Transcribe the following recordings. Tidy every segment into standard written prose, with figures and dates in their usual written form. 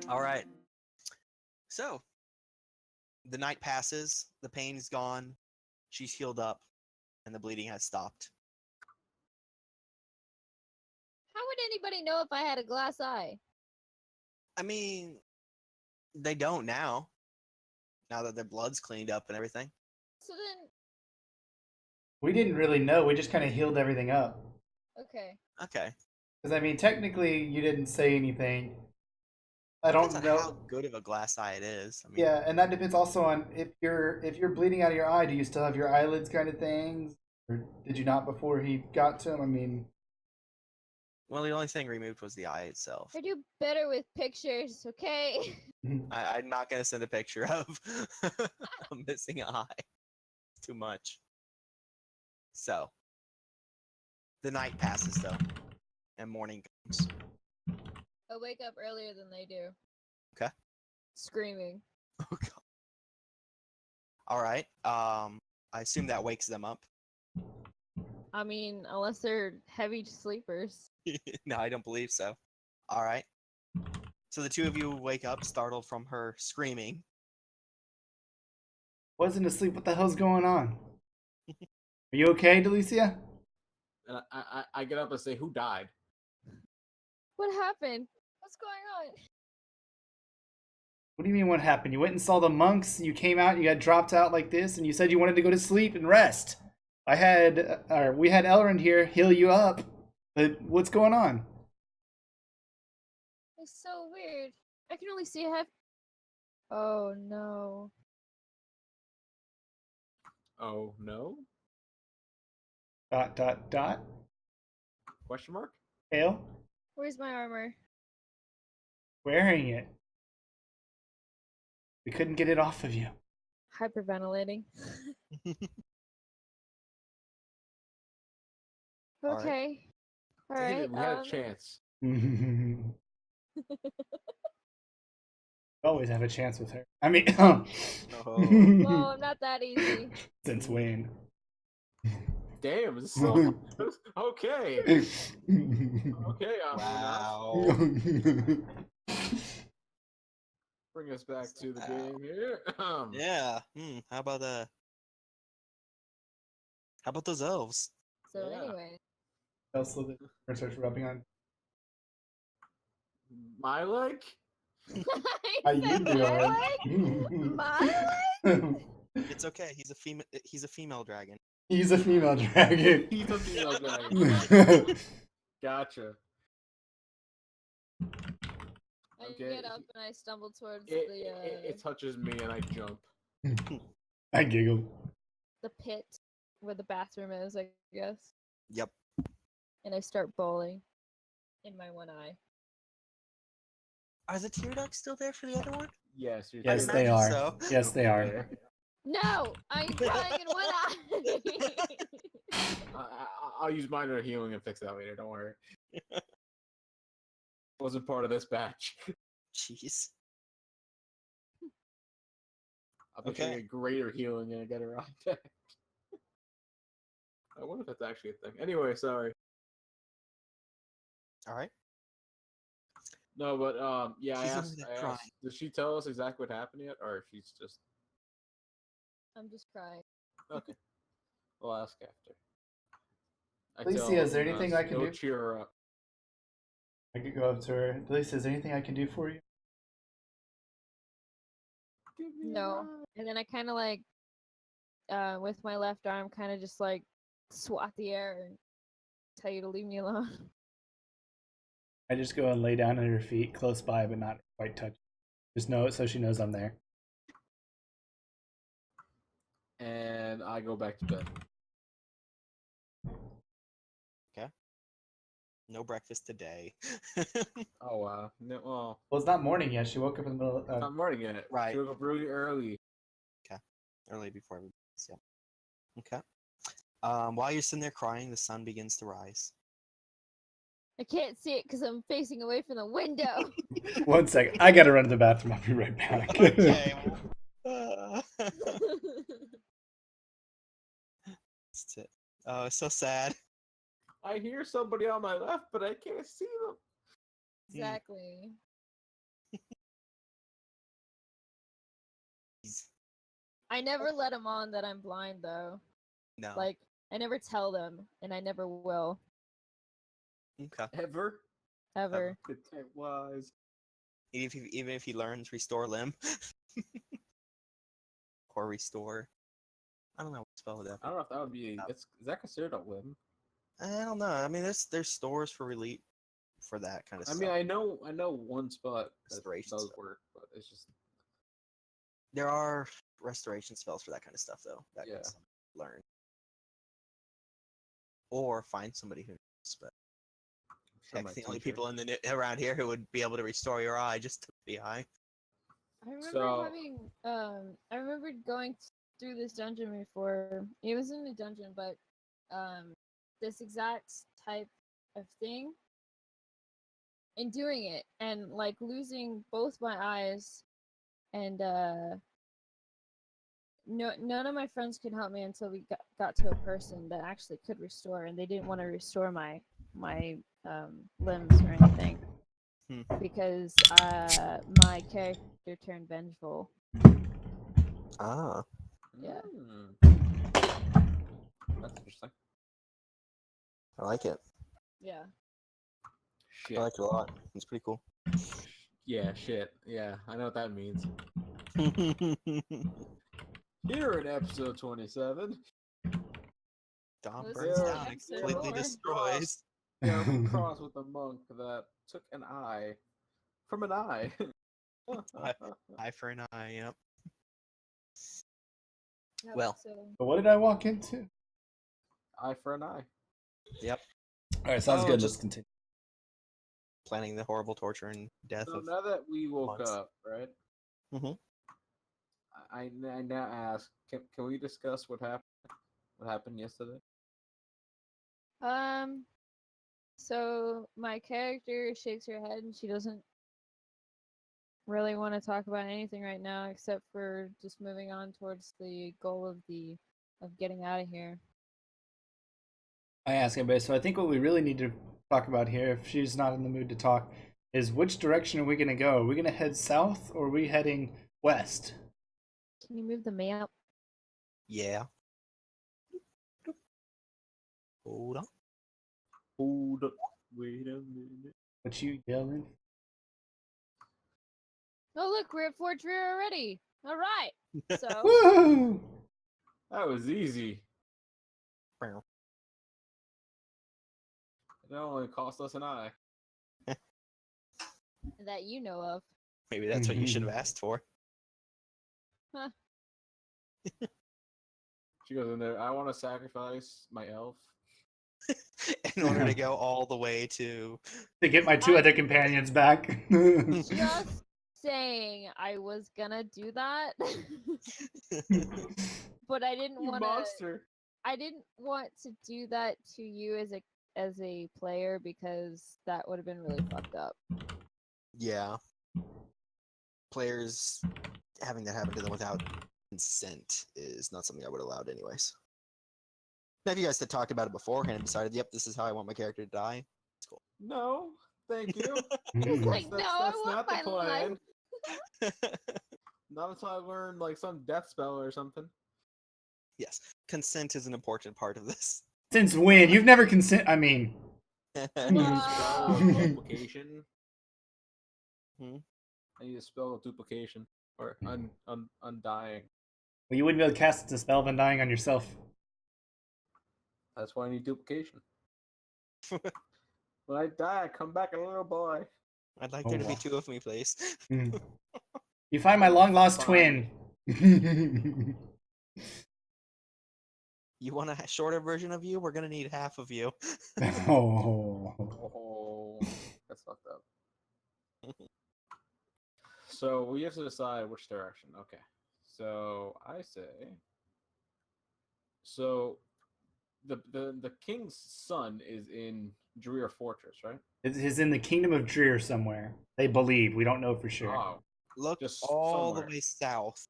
All right. So the night passes, the pain is gone, she's healed up, and the bleeding has stopped. How would anybody know if I had a glass eye? I mean, they don't now. Now that their blood's cleaned up and everything. So then, We didn't really know. We just kind of healed everything up. okay. Okay. Because I mean, technically, you didn't say anything. I Depends don't on how know. good of a glass eye it is. I mean, Yeah, and that depends also on if you're bleeding out of your eye. Do you still have your eyelids, kind of things, or did you not before he got to him? I mean, well, the only thing removed was the eye itself. I do better with pictures, okay? I'm not gonna send a picture of a missing eye. It's too much. So the night passes though, and morning comes. I wake up earlier than they do. Okay. Screaming. Oh god. All right. I assume that wakes them up. I mean, unless they're heavy sleepers. No, I don't believe so. All right. So the two of you wake up, startled from her screaming. wasn't asleep. What the hell's going on? Are you okay, Delicia? And I get up and say, "Who died?" What happened? What's going on? What do you mean? What happened? You went and saw the monks. You came out. You got dropped out like this, and you said you wanted to go to sleep and rest. We had Elrond here heal you up, but what's going on? It's so weird. I can only see half. Oh no. Oh no? Dot dot dot. Question mark? Hale, Where's my armor? wearing it. We couldn't get it off of you. Hyperventilating. All right. Okay. All Damn right. it, we had a chance. Always have a chance with her. I mean, Oh. Whoa, I'm not that easy. since when? Damn, it's so okay. Okay, Wow. Bring us back to the game here. Yeah. How about those elves? So Yeah. anyway. Also, the starts rubbing on. My leg? How you said my leg? doing? My leg? It's okay. He's a female. He's a female dragon. He's a female dragon. He's a female dragon. Gotcha. I Okay. get up and I stumble towards It touches me and I jump. I giggle. the pit where the bathroom is, I guess. Yep. And I start bawling in my one eye. Are the tear ducts still there for the other one? Yes, you're Yes, I they imagine are. so. Yes, they are. No! I'm crying in one eye! I'll use minor healing and fix that later. Don't worry. Wasn't part of this batch. Jeez. I'll be Okay. getting a greater healing and I get her on deck. I wonder if that's actually a thing. Anyway, sorry. All right. No, but yeah, She's I over asked, there I crying. asked. Did she tell us exactly what happened yet, or she's just I'm just crying. okay? We'll ask after. Alicia, is there anything I can it'll do? cheer her up. I could go up to her. Alicia, is there anything I can do for you? No. And then I kind of like, with my left arm, kind of just like swat the air and tell you to leave me alone. I just go and lay down at her feet, close by, but not quite touch. Just know it so she knows I'm there. And I go back to bed. Okay. No breakfast today. Oh wow. No, well, Well, it's not morning yet. She woke up in the middle it's of. not morning yet. Right. She woke up really early. Early before everybody. Yeah. Okay. While you're sitting there crying, the sun begins to rise. I can't see it because I'm facing away from the window. 1 second. I gotta run to the bathroom. I'll be right back. Okay. That's it. Oh, it's so sad. I hear somebody on my left, but I can't see them. Exactly. I never let them on that I'm blind though. No. Like I never tell them, and I never will Okay. Ever? ever. Good time wise. Even if he learns restore limb or restore, I don't know what spell would that I be. don't know if that would be. Is that considered a limb? I don't know. I mean, there's stores for relief for that kind of I stuff. mean, I know one spot that Restoration does spell. work, but it's just There are restoration spells for that kind of stuff though. That Yeah. can learn or find somebody who knows. But sure heck, my the only teacher. people around here who would be able to restore your eye just took the eye. I remember So- having I remember going through this dungeon before. It was in a dungeon, but this exact type of thing and doing it and like losing both my eyes and none of my friends could help me until we got to a person that actually could restore, and they didn't want to restore my limbs or anything because my character turned vengeful. Ah, Yeah. That's interesting. I like it. Yeah. Shit. I like it a lot. It's pretty cool. Yeah, shit. Yeah, I know what that means. Here in episode 27, Dawn This burns is down and episode completely 4. destroys. yeah, we cross with a monk that took an eye from an eye. Eye for an eye. Yep. Yep, Well. so But what did I walk into? Eye for an eye. Yep. All right, sounds Oh, good. just- Let's continue. Planning the horrible torture and death So of. now that we woke monks. up, right? Mhm. I now ask, can we discuss what happened? What happened yesterday? so my character shakes her head and she doesn't really want to talk about anything right now except for just moving on towards the goal of getting out of here. I ask everybody. So I think what we really need to talk about here, if she's not in the mood to talk, is which direction are we going to go? Are we going to head south or are we heading west? Can you move the map? Yeah. Hold on. Hold up. Wait a minute. What you yelling? Oh look, we're at Fort Dreer already. All right. So Woo! That was easy. Meow. It only cost us an eye. that you know of. Maybe that's what you should have asked for. She goes in there, I want to sacrifice my elf. In order to go all the way to. To get my two other companions back. Just saying I was gonna do that. But I didn't You want to monster. I didn't want to do that to you as a player because that would have been really fucked up. Yeah. Players having that happen to them without consent is not something I would have allowed anyways. Now, if you guys had talked about it beforehand and decided, yep, this is how I want my character to die, it's cool. No, thank you. It's like, That's- no, I that's want not the my life. plan. Not until I learn like some death spell or something. Yes, consent is an important part of this. Since when? You've never consent. I mean, I Wow. need a spell of duplication. Hmm? I need a spell of duplication or undying. well, you wouldn't be able to cast the spell of undying on yourself. That's why I need duplication. When I die, I come back a little boy. I'd like Oh, there to be wow. two of me, please. You find my long lost Fine. twin. You want a shorter version of you? We're gonna need half of you. Oh. Oh, that's fucked up. So we have to decide which direction. Okay. So I say. So the king's son is in Dreer Fortress, right? It is in the kingdom of Dreer somewhere. They believe. We don't know for sure. Oh, Look Just all somewhere. the way south.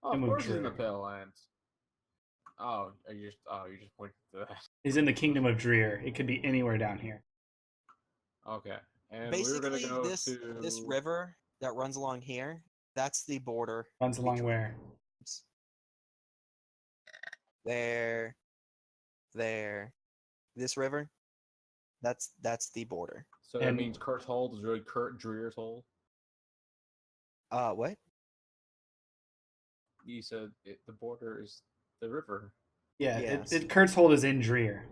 of Kingdom of course it's in the Dreer. Pale Lands. Oh, you just pointed to that. Is in the kingdom of Dreer. It could be anywhere down here. Okay, and we were Basically, gonna go this to river that runs along here That's the border. Runs along between- where? There. This river. That's the border. So that And- means Kurt's Hold is really Kurt Dreer's Hold. What? You said the border is the river. Yeah, Yes. Kurt's Hold is in Dreer.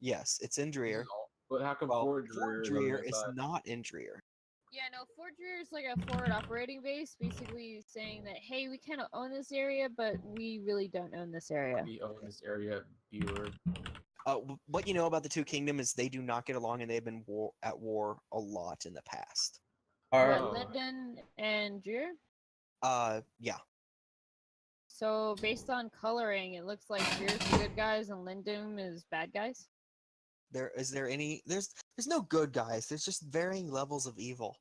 Yes, it's in Dreer. But how come Well, Fort Fort Dreer Dreer is is on the other not in Dreer. Yeah, no, Fort Dreer is like a forward operating base, basically saying that, hey, we kind of own this area, but we really don't own this area. side? We own this area, viewer. What you know about the two kingdoms is they do not get along, and they've been at war a lot in the past. Are Oh. What, Linden and Dreer? Yeah. So based on coloring, it looks like Dreer's the good guys and Linden is bad guys. There's no good guys. There's just varying levels of evil.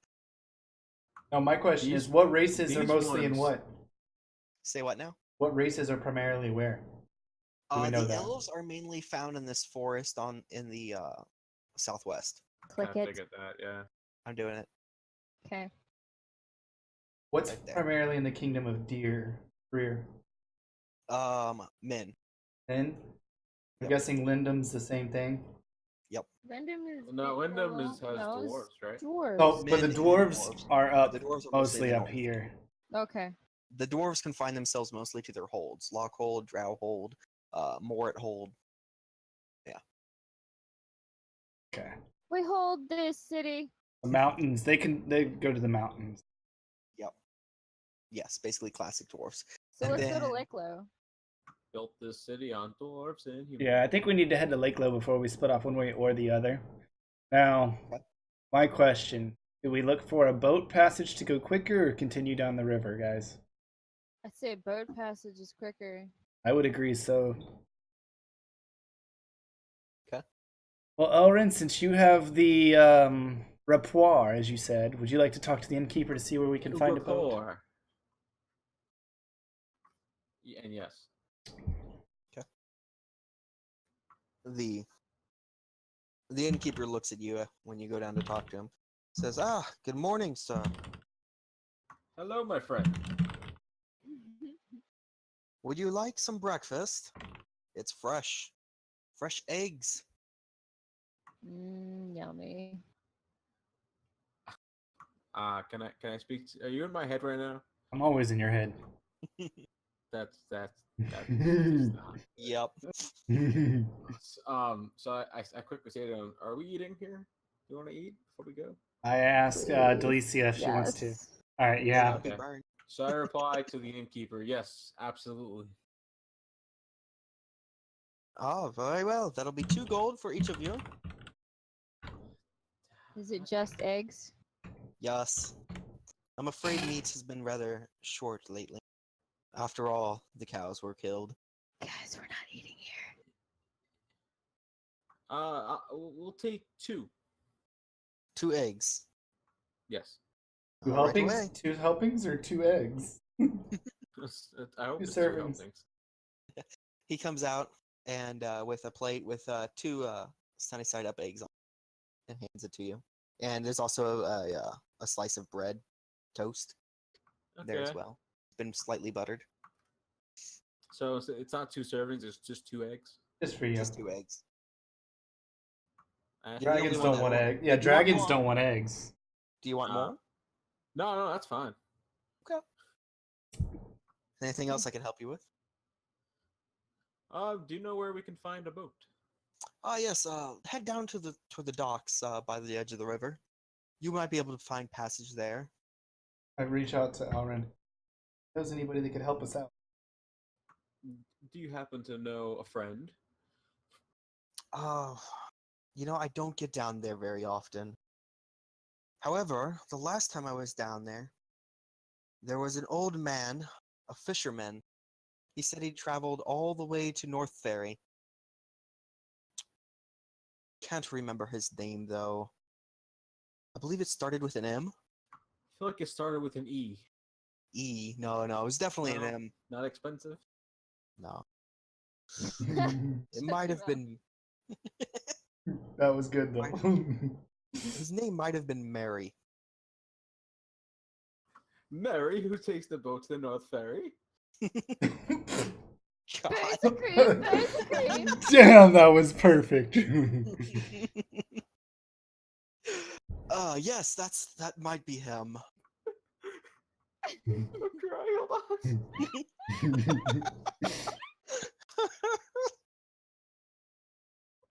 no, my question These- is, what races are these mostly in ones- what? Say what now? What races are primarily where? Do we know The that? elves are mainly found in this forest in the southwest. Click I it. figured that, yeah. I'm doing it. Okay. What's Right there. primarily in the kingdom of Dreer? Men. And I'm Yep. guessing Lindum's the same thing. Linden is No, Wyndham has no, it's dwarves, right? Dwarves. Oh, but the Men and dwarves dwarves. are up The dwarves are mostly in the up north. here. Okay. The dwarves confine themselves mostly to their holds: Lockhold, Drowhold, Morit Hold. Okay. We hold this city. The mountains. They go to the mountains. Yes, basically classic dwarves. So And let's go to then- Lakelow. Built this city on dwarves and humans. Yeah, I think we need to head to Lake Low before we split off one way or the other. Now, Okay. my question: do we look for a boat passage to go quicker, or continue down the river, guys? I'd say boat passage is quicker. I would agree. So. Okay. Well, Elrin, since you have the rapport, as you said, would you like to talk to the innkeeper to see where we can find a boat? Rapport. Yeah, and yes. The innkeeper looks at you when you go down to talk to him. Says, good morning, sir. Hello, my friend. Would you like some breakfast? It's fresh. Fresh eggs. Yummy. Can I speak? Are you in my head right now? I'm always in your head. That's just not. Yep. So I quickly say to him, "Are we eating here? Do you want to eat before we go?" I asked Delicia if she wants to. Yes. All right, yeah. Be Okay. burned. So I reply to the innkeeper, "Yes, absolutely." Oh, very well. That'll be 2 gold for each of you. Is it just eggs? Yes. I'm afraid meat has been rather short lately. After all, the cows were killed. Guys, we're not eating here. We'll take 2. 2 eggs. Yes. Two Right helpings? away. 2 helpings or 2 eggs? I hope Two it's 2 servings. helpings. He comes out and with a plate with 2 sunny side up eggs on it and hands it to you. And there's also a slice of bread, toast there as Okay. well. It's been slightly buttered. So it's not 2 servings; it's just 2 eggs. Just for you. Just 2 eggs. Ash- You're the Dragons only one don't that want will- eggs. Yeah, If you want dragons more- don't want eggs. Do you want Uh, more? No, that's fine. Anything else I can help you with? Do you know where we can find a boat? Yes. Head down to the docks by the edge of the river. You might be able to find passage there. I'd reach out to Elrin. Knows anybody that could help us out? Do you happen to know a friend? Oh, I don't get down there very often. However, the last time I was down there was an old man, a fisherman. He said he traveled all the way to North Ferry. Can't remember his name, though. I believe it started with an M. I feel like it started with an E. E. No, it was definitely No. an M. Not expensive. No. It might have been. That was good though. His name might have been Mary. Mary, who takes the boat to the North Ferry. God. Basically. Damn, that was perfect. Yes, that might be him. I'm crying. Hold on.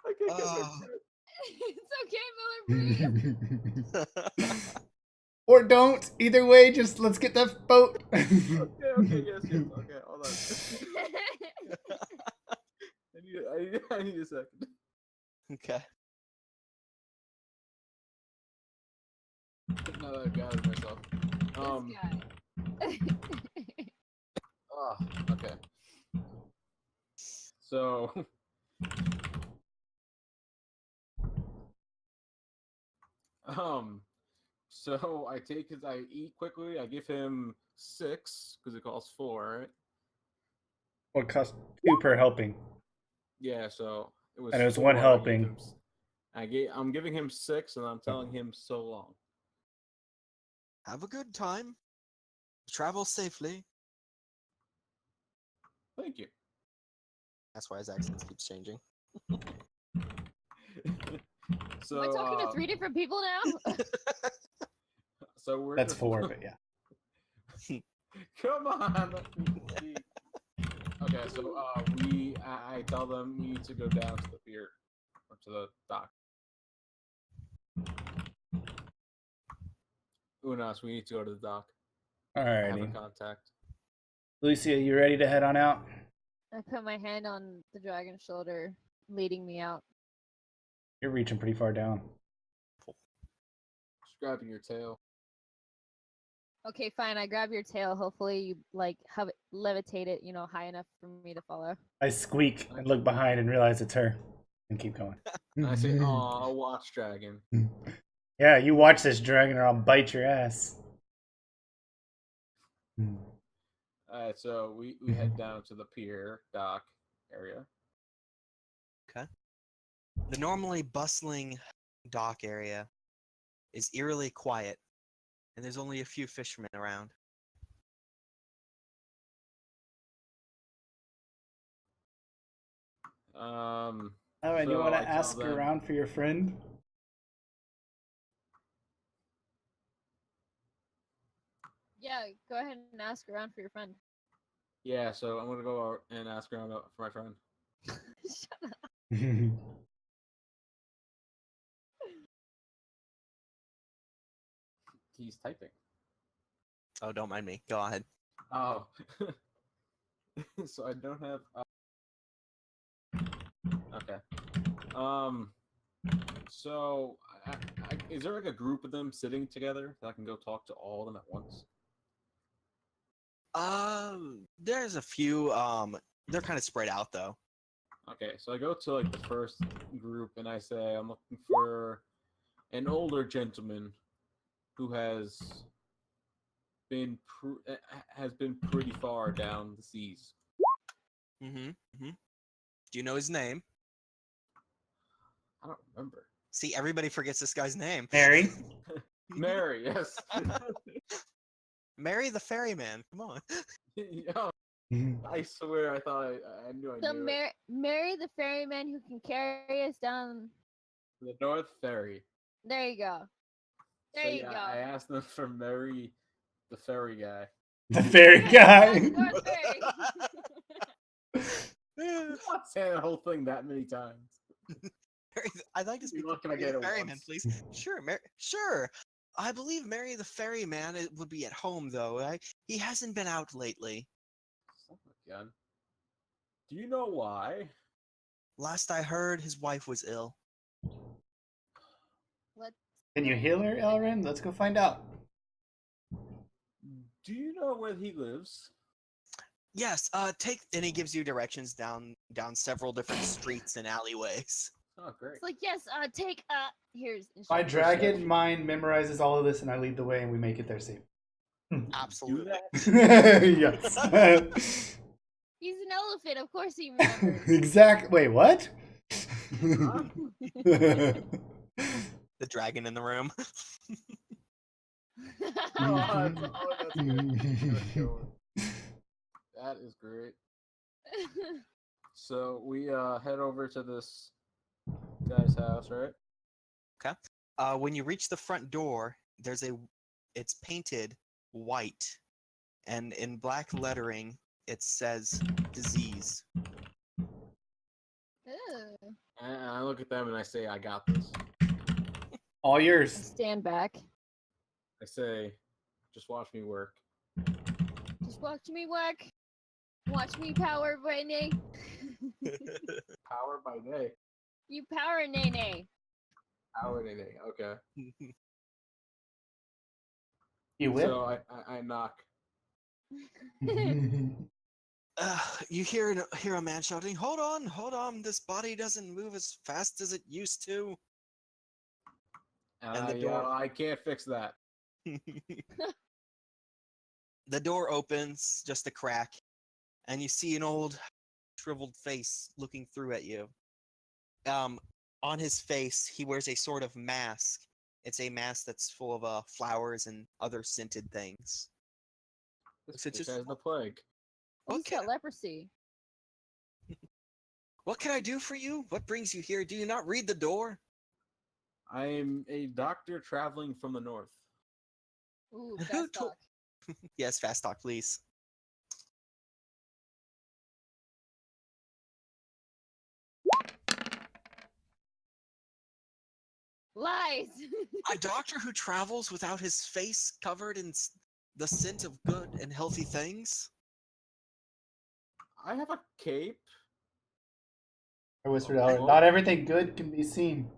I can't get Oh. It's okay, Miller. Breathe. Or don't. Either way, just let's get that boat. Okay, yes. Okay, hold on. I need a second. Okay. Now that I've gathered myself. This guy. Okay. So, so I eat quickly. I give him 6 because it costs 4, right? What cost 2 per helping? Yeah, so it was. And it was 4, 1 I gave helping. him I'm giving him 6, and I'm telling him so long. Have a good time. Travel safely. Thank you. That's why his accent keeps changing. So Am I talking to 3 different people now? so we're That's 4, but yeah. Come on. Okay, so I tell them we need to go down to the pier or to the dock. Unas, we need to go to the dock. I have a Alrighty. contact. Lucia, you ready to head on out? I put my hand on the dragon's shoulder, leading me out. You're reaching pretty far down. Just grabbing your tail. Okay, fine. I grab your tail. Hopefully, you have it levitate it, high enough for me to follow. I squeak and look behind and realize it's her. And keep going. And I say, "Aw, watch dragon." Yeah, you watch this dragon or I'll bite your ass. Alright, so we head down to the pier dock area. Okay. The normally bustling dock area is eerily quiet, and there's only a few fishermen around. Oh, and you so want I to tell ask them- around for your friend? Yeah, go ahead and ask around for your friend. Yeah, so I'm gonna go out and ask around for my friend. Shut up. He's typing. Oh, don't mind me. Go ahead. Oh. So I don't have. Okay. So, is there like a group of them sitting together that I can go talk to all of them at once? There's a few. They're kind of spread out though. Okay, so I go to like the first group and I say I'm looking for an older gentleman who has been pretty far down the seas. Do you know his name? I don't remember. See, everybody forgets this guy's name. Mary? Mary, yes. Mary the ferryman. Come on. Yo, I swear I thought I knew I So knew it. Mary the ferryman who can carry us down. The North Ferry. There you go. There So, you yeah, go. I asked them for Mary, the ferry guy. The fairy guy. North Ferry. I'm not saying the whole thing that many times. I'd like to speak You're to looking to Mary get the it ferryman, once. please. Sure, sure. I believe Mary the ferryman would be at home though. He hasn't been out lately. Son of a gun. Do you know why? Last I heard, his wife was ill. Let's Can you heal her, Elrin? Let's go find out. Do you know where he lives? Yes. And he gives you directions down several different streets and alleyways. Oh, great. It's like, yes, take here's My instructions. dragon mind memorizes all of this and I lead the way and we make it there safe. Absolutely. Yes. He's an elephant, of course he remembers. Exactly. Wait, what? The dragon in the room. Oh, that's good. That's going. That is great. So we head over to this guy's house, right? When you reach the front door, it's painted white, and in black lettering, it says disease. Ew. And I look at them and I say, "I got this." All I yours. stand back. I say, "Just watch me work." Just watch me work. Watch me power, Renee. Power by day. You power, Nene. Power by day. Okay. You whip? So I knock. You hear a man shouting, hold on, this body doesn't move as fast as it used to." And the door- I can't fix that. The door opens just a crack, and you see an old shriveled face looking through at you. On his face, he wears a sort of mask. It's a mask that's full of flowers and other scented things. This So bitch just- has the plague. He's Okay. got leprosy. What can I do for you? What brings you here? Do you not read the door? I am a doctor traveling from the north. Ooh, Who fast to- talk. Yes, fast talk, please. Lies. A doctor who travels without his face covered in the scent of good and healthy things? I have a cape. I whispered Oh, out, well. not everything good can be seen.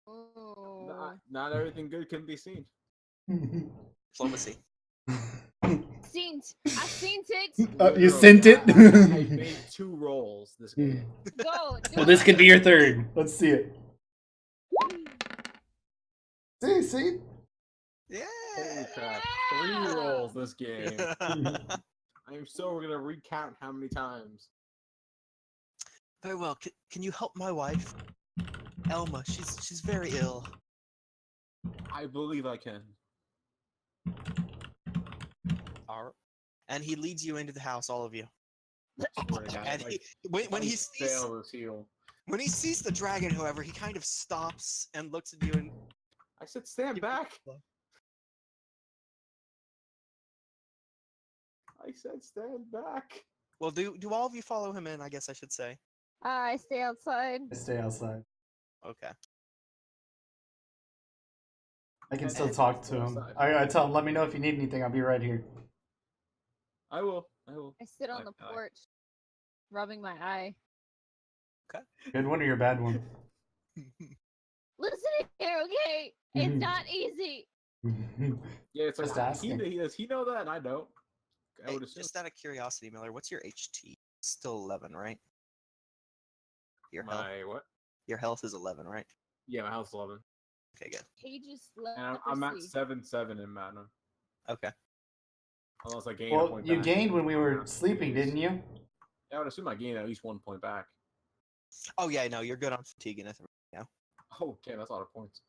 Oh. Not everything good can be seen. Diplomacy. Seen. I seen it. You sent it? I made 2 rolls this game. Go. Do Well, this it. could be your third. Let's see it. See? Yeah. Holy crap. 3 rolls this game. I'm so gonna recount how many times. Very well. Can you help my wife, Elma? She's very ill. I believe I can. Alright. And he leads you into the house, all of you. Swear to God, And like, when I he sees fail this heal. when he sees the dragon, however, he kind of stops and looks at you and I said stand back. I said stand back. well, do all of you follow him in? I guess I should say. I stay outside. I stay outside. Okay. I can And still then talk stay to him. outside. I tell him, let me know if you need anything. I'll be right here. I will. I sit on the porch, rubbing my eye. Good one or your bad one? Listen here, okay? It's not easy. Yeah, it's like Just asking. does he know that and I don't. I Hey, would assume. just out of curiosity, Miller, what's your HT? Still 11, right? Your health. My what? Your health is 11, right? Yeah, my health's 11. Okay, good. Page's And I'm at leprosy. 7-7 in Magnum. Okay. Unless I gain a Well, point you back. gained when we were Yeah, sleeping, please. didn't you? Yeah, I would assume I gained at least 1 point back. Oh yeah, no, you're good on fatigue and everything now. Oh, okay, that's a lot of points.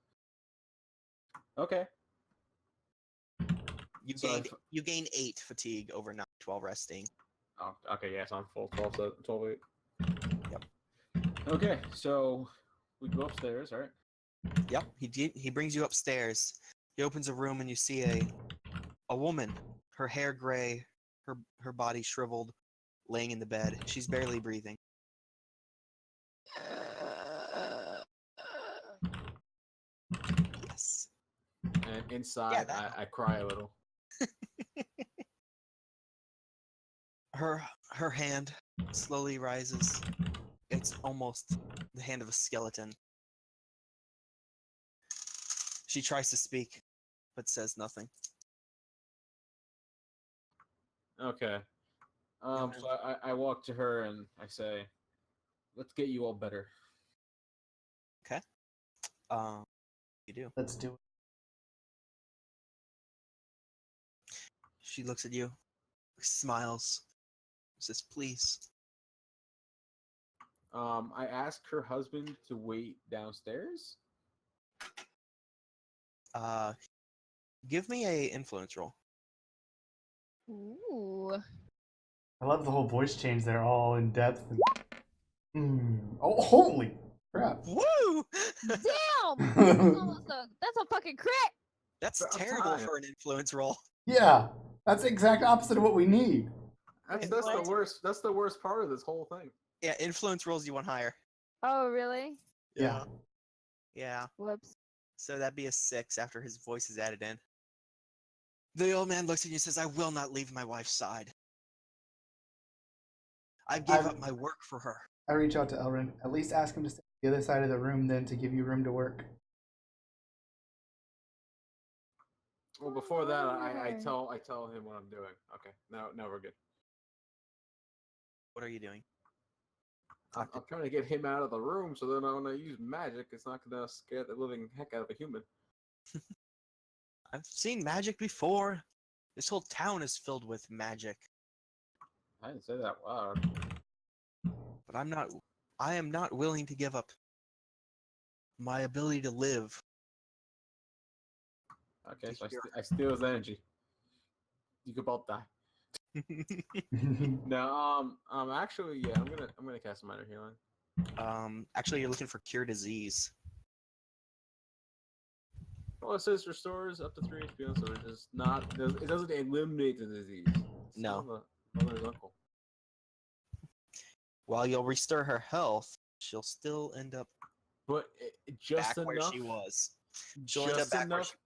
Okay. You So gained if- you gain 8 fatigue overnight while resting. Oh, okay, yeah, so I'm full 12, 8. Yep. Okay, so we go upstairs, right? Yep. He brings you upstairs. He opens a room and you see a woman, her hair gray, her body shriveled, laying in the bed. She's barely breathing. Yes. And inside, that- I cry a little. Her hand slowly rises. It's almost the hand of a skeleton. She tries to speak, but says nothing. Okay. So I walk to her and I say, let's get you all better. You do. Let's do it. She looks at you, smiles, says, "Please." I ask her husband to wait downstairs. Give me a influence roll. Ooh. I love the whole voice change. They're all in depth. Oh, holy crap! Woo! Damn! That's a fucking crit! That's About terrible time. for an influence roll. Yeah, that's the exact opposite of what we need. That's Wait, that's the what? worst. That's the worst part of this whole thing. Yeah, influence rolls you want higher. Oh, really? Yeah. Yeah. Whoops. So that'd be a 6 after his voice is added in. The old man looks at you and says, I will not leave my wife's side. I gave up my work for her. I reach out to Elrin. At least ask him to stay on the other side of the room, then, to give you room to work. Well, before that, I Alright. tell him what I'm doing. Okay, now we're good. What are you doing? I'm trying to get him out of the room, so then when I use magic, it's not gonna scare the living heck out of a human. I've seen magic before. This whole town is filled with magic. I didn't say that loud. But I am not willing to give up my ability to live. Okay, so I steal his energy. You could both die. No, actually, yeah, I'm gonna cast a minor healing. Actually, you're looking for cure disease. Well, it says restores up to 3 HP, so it does not. It doesn't eliminate the disease. It's No. not the mother's uncle. While you'll restore her health, she'll still end up But just back enough. where she was. She'll end up Just back where enough.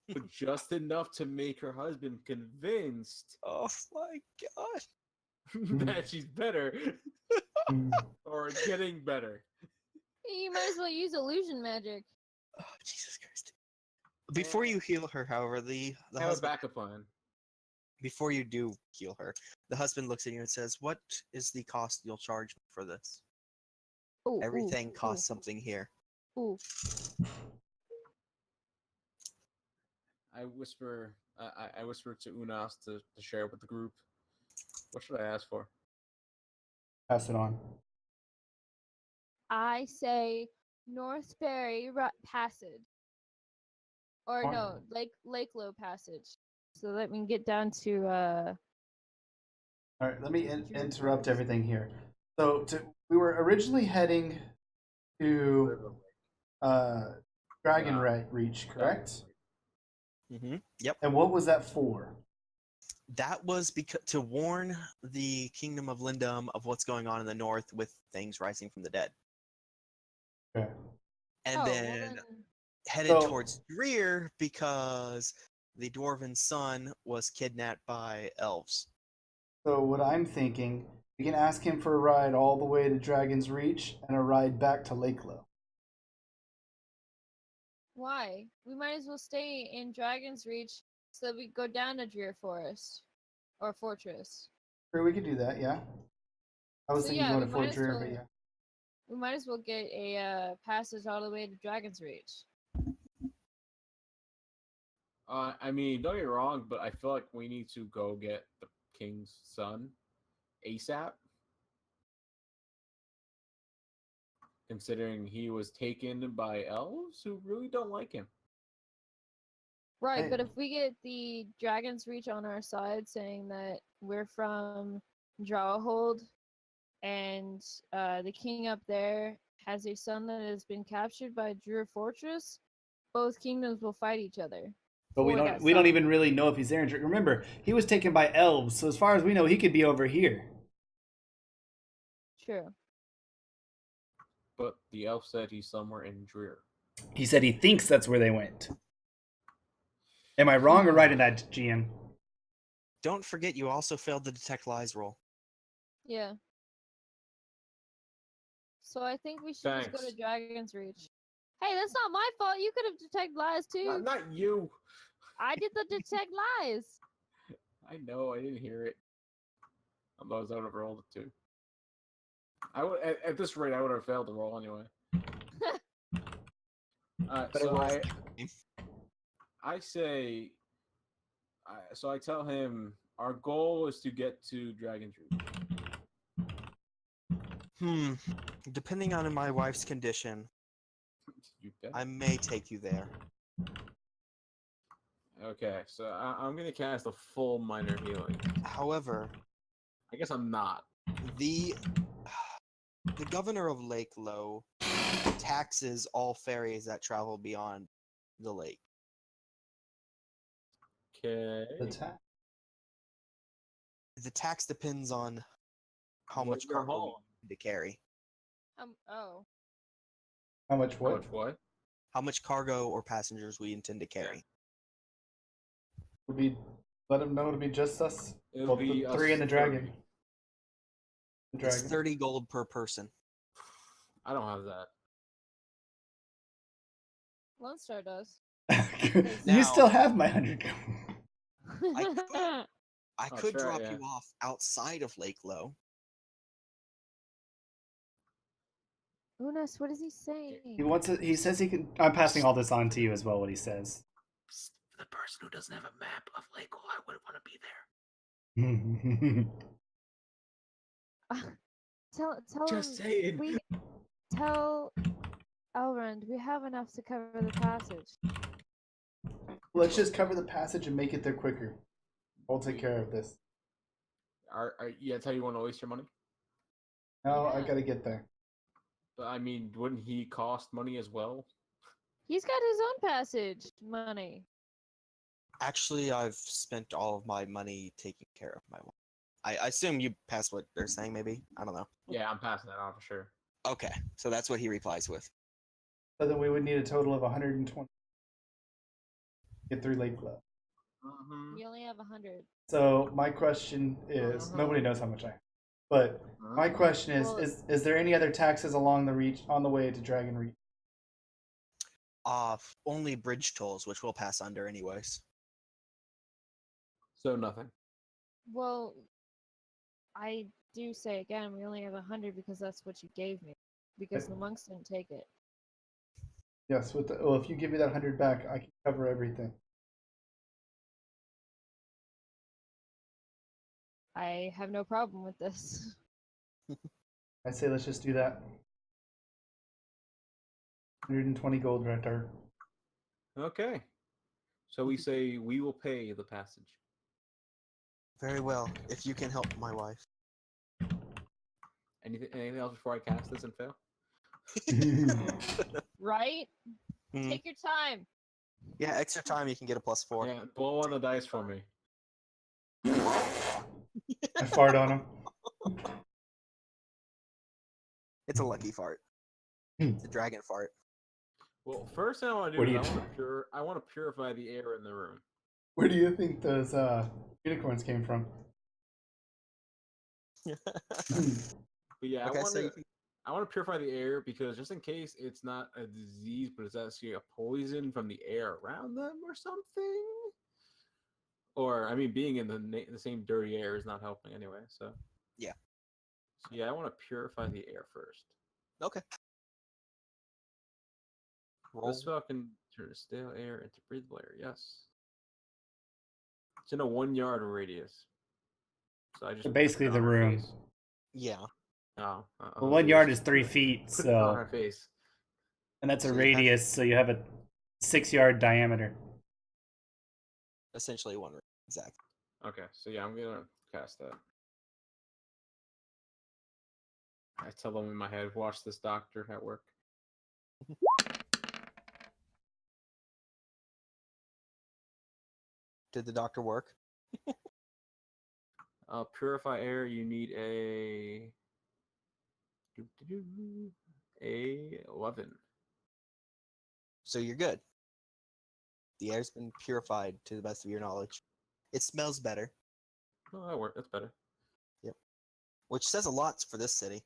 But just enough to make her husband convinced Oh my god. that she's better or getting better. You might as well use illusion magic. Oh, Jesus Christ. Before you heal her, however, the I have a husband, backup plan. before you do heal her, the husband looks at you and says, what is the cost you'll charge me for this? Ooh, Everything ooh, costs something here. Ooh. I whisper to Unas to share with the group. What should I ask for? Pass it on. I say Northbury Passage. Or Or- no, Lake Low Passage. So let me get down to All right, let me Drew interrupt Forest. everything here. So, we were originally heading to Dragon Reach, correct? Mm-hmm. Yep. And what was that for? That was to warn the Kingdom of Lindum of what's going on in the north with things rising from the dead. Okay. And Oh, well then then- headed So- towards Dreer because the dwarven son was kidnapped by elves. So what I'm thinking, we can ask him for a ride all the way to Dragon's Reach and a ride back to Lakelow. Why? We might as well stay in Dragon's Reach so that we go down to Dreer Forest. Or Fortress. Sure, we could do that, yeah. I was So, thinking yeah, going we to might Fort as Dreer, well- but yeah. We might as well get a passage all the way to Dragon's Reach. I mean, don't get me wrong, but I feel like we need to go get the king's son ASAP. Considering he was taken by elves who really don't like him. Right, Hey. but if we get the Dragon's Reach on our side saying that we're from Drawhold and the king up there has a son that has been captured by Dreer Fortress, both kingdoms will fight each other. But we for don't that we don't son. even really know if he's there. And remember, he was taken by elves, so as far as we know, he could be over here. True. But the elf said he's somewhere in Dreer. He said he thinks that's where they went. Am I wrong or right in that, GM? Don't forget you also failed the detect lies roll. Yeah. So I think we should just go to Thanks. Dragon's Reach. Hey, that's not my fault. You could have detect lies too. Not you. I did the detect lies. I know. I didn't hear it. Otherwise, I would have rolled it too. I would at this rate. I would have failed the roll anyway. But it So was- I say. So I tell him our goal is to get to Dragon's Reach. Depending on my wife's condition, You bet. I may take you there. Okay, so I'm gonna cast a full minor healing. However, I guess I'm not. the governor of Lake Low taxes all ferries that travel beyond the lake. Okay. The ta- The tax depends on how What much they're cargo we hauling. need to carry. Oh. How much How what? much what? How much cargo or passengers we intend to carry. It'll be, let him know it'll be just us. It'll Well, be the us 3 and the dragon. 30. The It's dragon. 30 gold per person. I don't have that. Lone Star does. You Now- still have my 100 gold. I Oh, could sure, drop yeah. you off outside of Lake Low. Unas, what is he saying? He wants it. He says he can. I'm passing all this on to you as well. What he says. For the person who doesn't have a map of Lake Hole, I wouldn't want to be there. Tell Just him saying. we tell Elrond we have enough to cover the passage. Let's just cover the passage and make it there quicker. I'll take care of this. Yeah, that's how you want to waste your money? No, I Yeah. gotta get there. But I mean, wouldn't he cost money as well? He's got his own passage money. Actually, I've spent all of my money taking care of my wife. I assume you passed what they're saying, maybe? I don't know. Yeah, I'm passing that on for sure. Okay, so that's what he replies with. So then we would need a total of 120. Get through Lake Low. Mm-hmm. You only have 100. So my question is, nobody knows how much I have. But my question is, Well- is there any other taxes along the reach on the way to Dragon Reach? Only bridge tolls, which we'll pass under anyways. So nothing. Well, I do say again, we only have 100 because that's what you gave me. Because the monks didn't take it. Yes. Well, if you give me that 100 back, I can cover everything. I have no problem with this. I say let's just do that. 120 gold right there. Okay. So we say we will pay the passage. Very well, if you can help my wife. Anything else before I cast this and fail? Right? Mhm. Take your time. Yeah, extra time you can get a +4. Yeah, blow on the dice for me. I fart on him. It's a lucky fart. It's a dragon fart. Well, first thing I want to What do do is you I want to purify the air in the room. Where do you think those unicorns came from? But yeah, Okay, I want so to you can- I want to purify the air because just in case it's not a disease, but it's actually a poison from the air around them or something. Or I mean, being in the same dirty air is not helping anyway. So Yeah. So yeah, I want to purify the air first. Okay. Roll. This spell can turn stale air into breathable air. Yes. It's in a 1 yard radius. So I just So put basically it the on her room. face. Yeah. Oh, Well, 1 yard is just 3 put it- feet, Put it on so her face. and that's a So you have- radius, so you have a 6-yard diameter. Essentially one room. Exactly. Okay, so yeah, I'm gonna cast that. I tell them in my head, watch this doctor at work. Did the doctor work? Purify air. You need a 11. So you're good. The air's been purified to the best of your knowledge. It smells better, Oh, that worked. That's better. which says a lot for this city.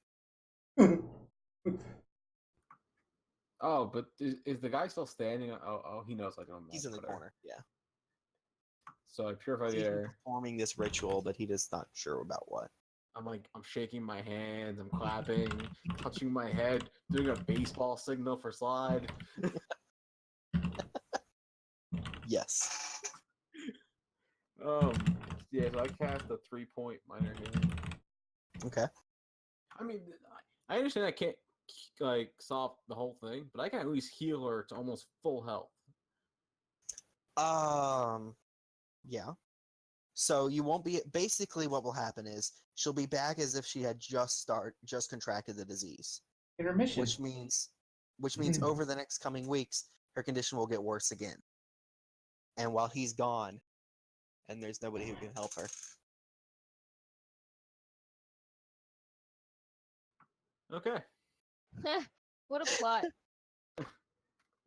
Oh, but is the guy still standing? Oh, he knows. Like, oh, He's in the whatever. corner. Yeah. So I purify He's the even air. performing this ritual, but he is not sure about what. I'm shaking my hands. I'm clapping, touching my head, doing a baseball signal for slide. Yes. Yeah. So I cast a 3-point minor healing. Okay. I mean, I understand I can't like solve the whole thing, but I can at least heal her to almost full health. Yeah. So you won't be. Basically, what will happen is she'll be back as if she had just contracted the disease, Intermission. which means over the next coming weeks, her condition will get worse again. And while he's gone, and there's nobody who can help her. Okay. What a plot.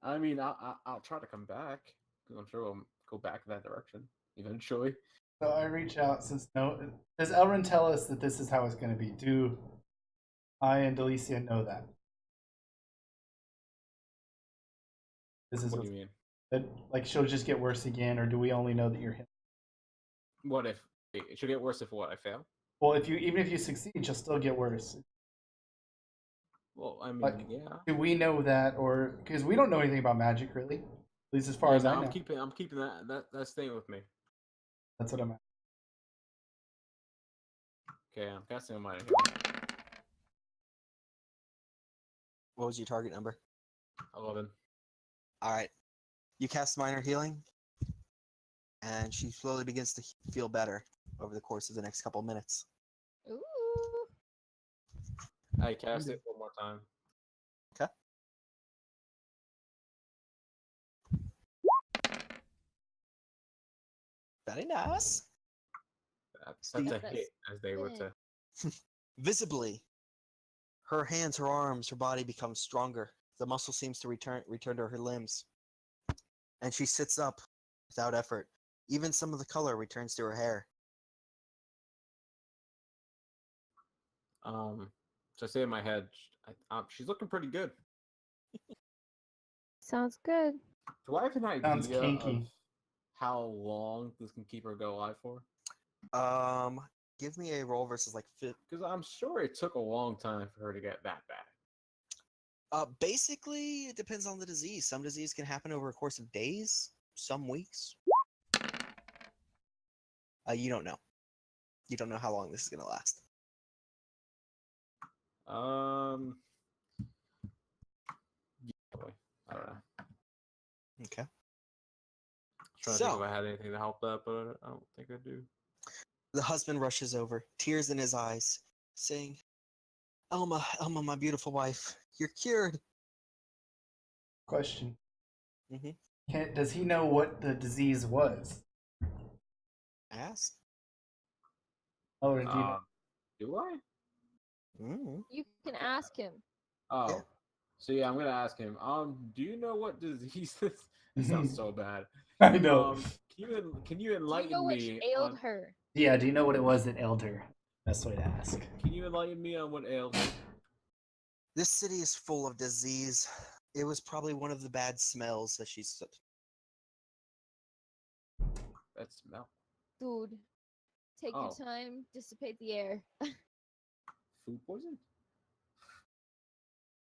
I mean, I'll try to come back. 'Cause I'm sure we'll go back in that direction eventually. So I reach out since does Elrin tell us that this is how it's going to be? Do I and Delicia know that? This is What do you mean? that like she'll just get worse again, or do we only know that you're him? What if it should get worse if what? I fail? Well, even if you succeed, she'll still get worse. Well, I mean, Like, yeah. do we know that, or because we don't know anything about magic really, at least as far Yeah, as no, I know. I'm keeping that staying with me. That's what I'm at. Okay, I'm casting a minor What was your target number? 11. All right. You cast minor healing, and she slowly begins to feel better over the course of the next couple minutes. Ooh. I cast it one more time. Okay. Very nice. That's a That's hit, as they would say. Visibly, her hands, her arms, her body becomes stronger. The muscle seems to return to her limbs. And she sits up without effort. Even some of the color returns to her hair. So I say in my head, she's looking pretty good. Sounds good. Do I have an Sounds idea kinky. of how long this can keep her go alive for? Give me a roll versus like Because I'm sure it took a long time for her to get that bad. basically it depends on the disease. Some disease can happen over a course of days, some weeks. You don't know. You don't know how long this is gonna last. Yeah, I don't know. Okay. Trying to think if I had anything to help that, but I don't think I do. The husband rushes over, tears in his eyes, saying, Elma, my beautiful wife, you're cured. Question: Mm-hmm. Does he know what the disease was? Ask. Oh, and do you know? Do I? Mm-hmm. You can ask him. Oh. Yeah. So yeah, I'm gonna ask him. Do you know what disease this? This sounds so bad. I know. Can you Do enlighten you know what me ailed on? her? Yeah, do you know what it was that ailed her? Best way to ask. Can you enlighten me on what ailed her? This city is full of disease. It was probably one of the bad smells that she's. That smell. Dude, take your time, dissipate the air. Food poison?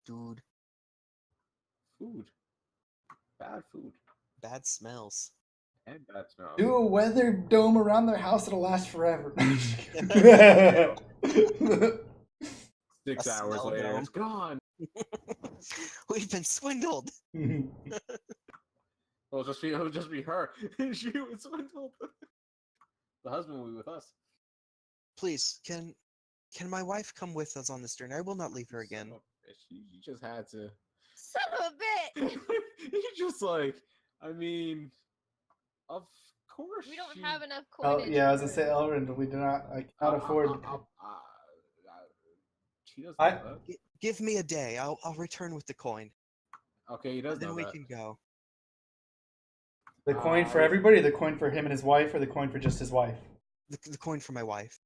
Dude, Food. Bad food. bad smells. And bad smell. Do a weather dome around their house, it'll last forever. 6 A hours smell later, dome. it's gone. We've been swindled. It'll just be her. She was swindled. The husband will be with us. Please, can my wife come with us on this journey? I will not leave her again. Son of a bitch. You just had to. Son of a bitch! You just like. I mean, of course. We don't she- have enough Oh coinage. yeah, I was for gonna say, her. Elrin, we do not. I cannot afford. She doesn't I- know that. Give me a day. I'll return with the coin. Okay, he does And then know we that. can go. The coin for everybody, or the coin for him and his wife, or the coin for just his wife? The coin for my wife.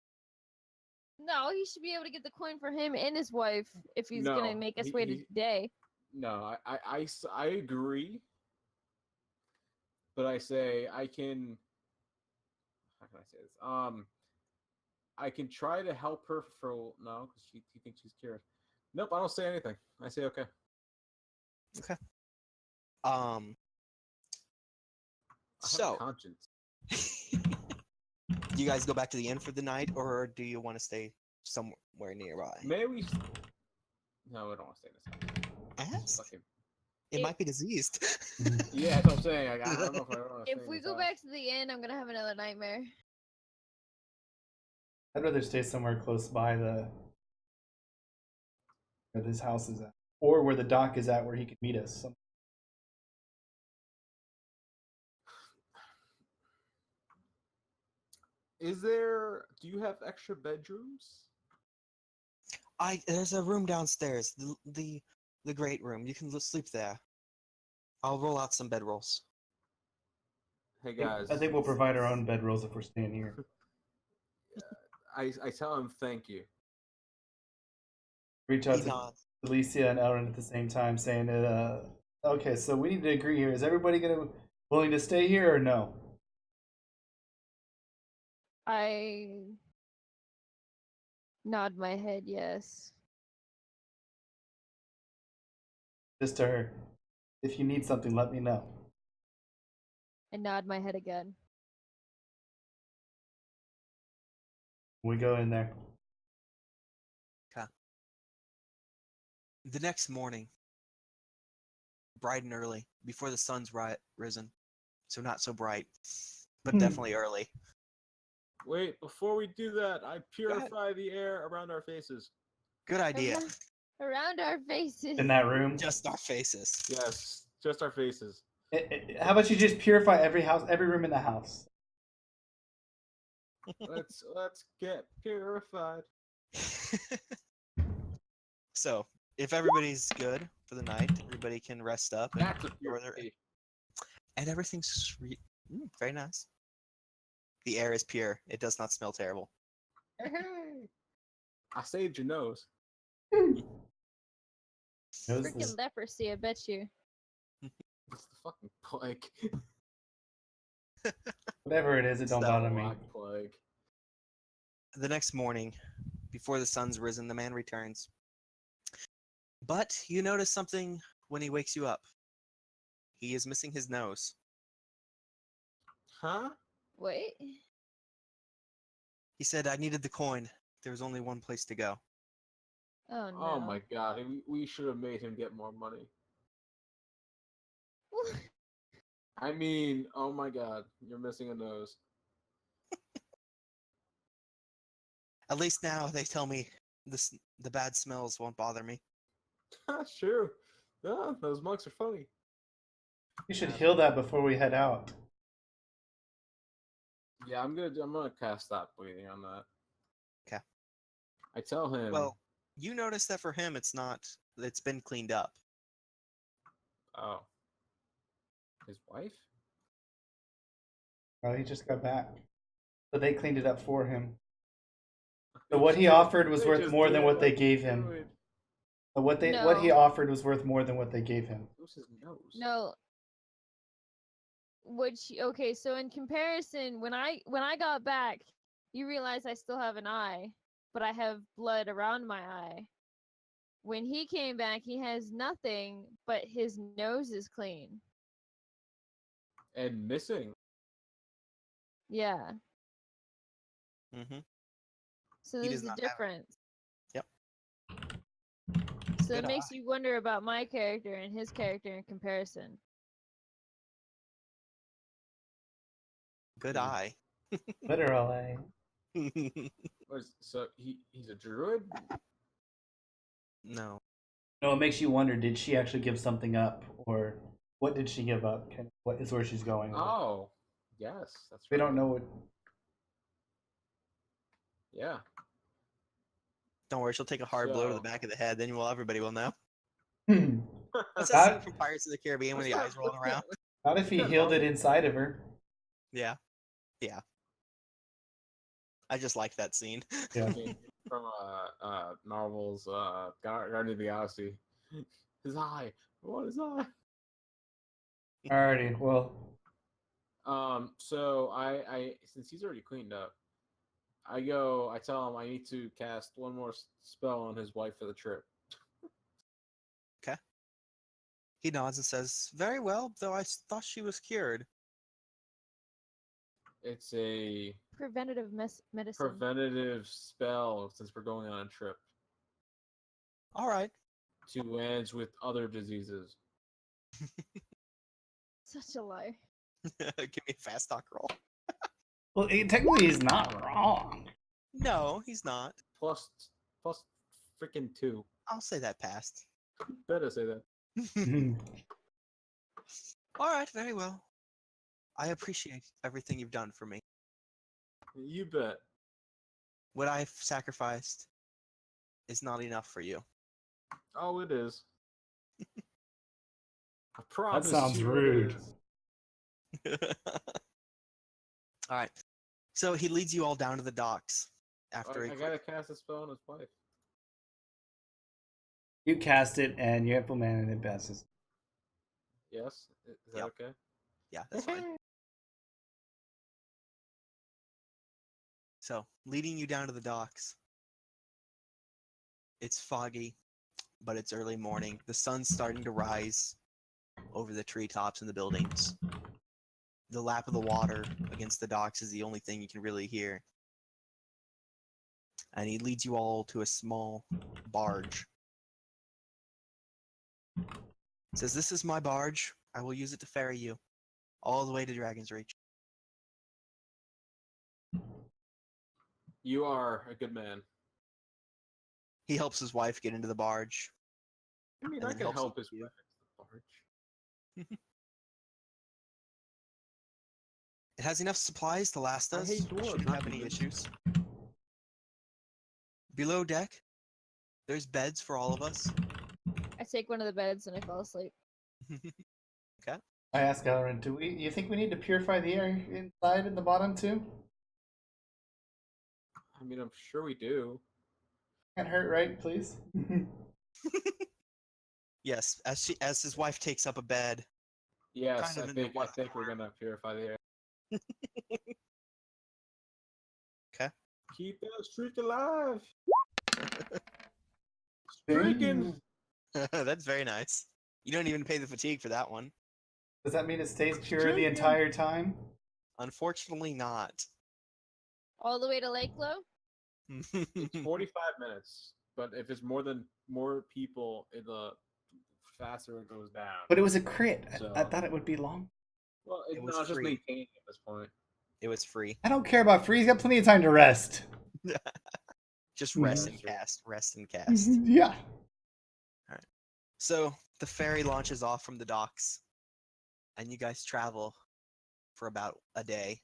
No, he should be able to get the coin for him and his wife if he's No, gonna make us wait a day. No, I agree. But I say I can. How can I say this? I can try to help her for no, because he thinks she's cured. Nope, I don't say anything. I say okay. Okay. I have a So, conscience. do you guys go back to the inn for the night, or do you want to stay somewhere nearby? May we? No, we don't want to stay in this house. Ask. Fuck him. It might be diseased. Yeah, that's what I'm saying. I don't know if I want to If we go back to the inn, I'm gonna have another nightmare. I'd rather stay somewhere close by the where this house is at, or where the dock is at, where he could meet us. Do you have extra bedrooms? There's a room downstairs, the great room. You can sleep there. I'll roll out some bedrolls. Hey guys, I think we'll provide our own bedrolls if we're staying here. I tell him thank you. Reach out He to nods. Alicia and Ellen at the same time, saying that, okay, so we need to agree here. Is everybody willing to stay here or no? I nod my head yes. Just to her. If you need something, let me know. I nod my head again. We go in there. The next morning, bright and early, before the sun's risen, so not so bright, but definitely early. Wait, before we do that, I purify the air around our faces. Good idea. Around our faces. In that room. Just our faces. Yes, just our faces. How about you just purify every room in the house? Let's get purified. So, if everybody's good for the night, everybody can rest up That's a and everything's very nice. The air is pure. It does not smell terrible. I saved your nose. Freaking leprosy, I bet you. It's the fucking plague. Whatever it is, it don't bother me. Black plague. The next morning, before the sun's risen, the man returns. But you notice something when he wakes you up. He is missing his nose. Huh? Wait. He said, I needed the coin. There was only one place to go. Oh no. Oh my god, we should have made him get more money. I mean, oh my god, you're missing a nose. At least now they tell me the bad smells won't bother me. Sure. Yeah, those monks are funny. You should heal that before we head out. Yeah, I'm gonna cast stop bleeding on that. Okay. I tell him. Well, you notice that for him, it's been cleaned up. Oh. His wife? Oh, he just got back. So they cleaned it up for him. So what he offered was worth more than what they gave him. So what he offered was worth more than what they gave him. It was his nose. No. Okay, so in comparison, when I got back, you realize I still have an eye, but I have blood around my eye. When he came back, he has nothing, but his nose is clean. And missing. Yeah. Mm-hmm. So He there's does a not have it. difference. Yep. So Good it makes you wonder about my character and his character in comparison. Good eye. Literally. So he's a druid? No. No, it makes you wonder, did she actually give something up? Or what did she give up? What is where she's going with it? Oh, yes, that's We right. don't know what. Yeah. Don't worry, she'll take a hard blow to the back of the head, then everybody will know. That's that scene from Pirates of the Caribbean when the eyes rolling around. Not if he healed it inside of her. Yeah. Yeah. I just like that scene. Yeah. From Marvel's Guardian of the Galaxy. His eye. What is eye? Alrighty, well. So I since he's already cleaned up, I tell him I need to cast one more spell on his wife for the trip. Okay. He nods and says, very well, though I thought she was cured. It's a Preventative medicine. preventative spell since we're going on a trip All right. to ends with other diseases. Such a lie. Give me a fast talk roll. Well, technically, he's not wrong. No, he's not. Plus freaking 2. I'll say that passed. Better say that. All right, very well. I appreciate everything you've done for me. You bet. What I've sacrificed is not enough for you. Oh, it is. I promise sounds you rude. It is. All right. So he leads you all down to the docks after I gotta cast a spell on his wife. You cast it and you implement it, it passes. Yes? Is that Yep. okay? Yeah, that's fine. So, leading you down to the docks. It's foggy, but it's early morning. The sun's starting to rise over the treetops and the buildings. The lap of the water against the docks is the only thing you can really hear. And he leads you all to a small barge. Says, "This is my barge. I will use it to ferry you all the way to Dragon's Reach." You are a good man. He helps his wife get into the barge. I mean, And I then can helps help his you. wife fix the barge. It has enough supplies to last I us. hate dwarves, Shouldn't not have any humans. issues. Below deck, there's beds for all of us. I take one of the beds and I fall asleep. Okay. I ask Elrin, you think we need to purify the air inside and the bottom too? I mean, I'm sure we do. Can't hurt, right? Please. Yes, as his wife takes up a bed. Yes, Kind of I in the think we're gonna purify the air. Okay. Keep that streak alive. Dang. Streaking. That's very nice. You don't even pay the fatigue for that one. Does that mean it stays pure the Drinking. entire time? Unfortunately not. All the way to Lake Low? It's 45 minutes, but if it's more people, the faster it goes down. But it was a crit. So- I thought it would be long. Well, It was no, it's just free. maintaining at this point. It was free. I don't care about free. He's got plenty of time to rest. Just rest Mhm. and cast. Rest and cast. Yeah. So the ferry launches off from the docks, and you guys travel for about a day.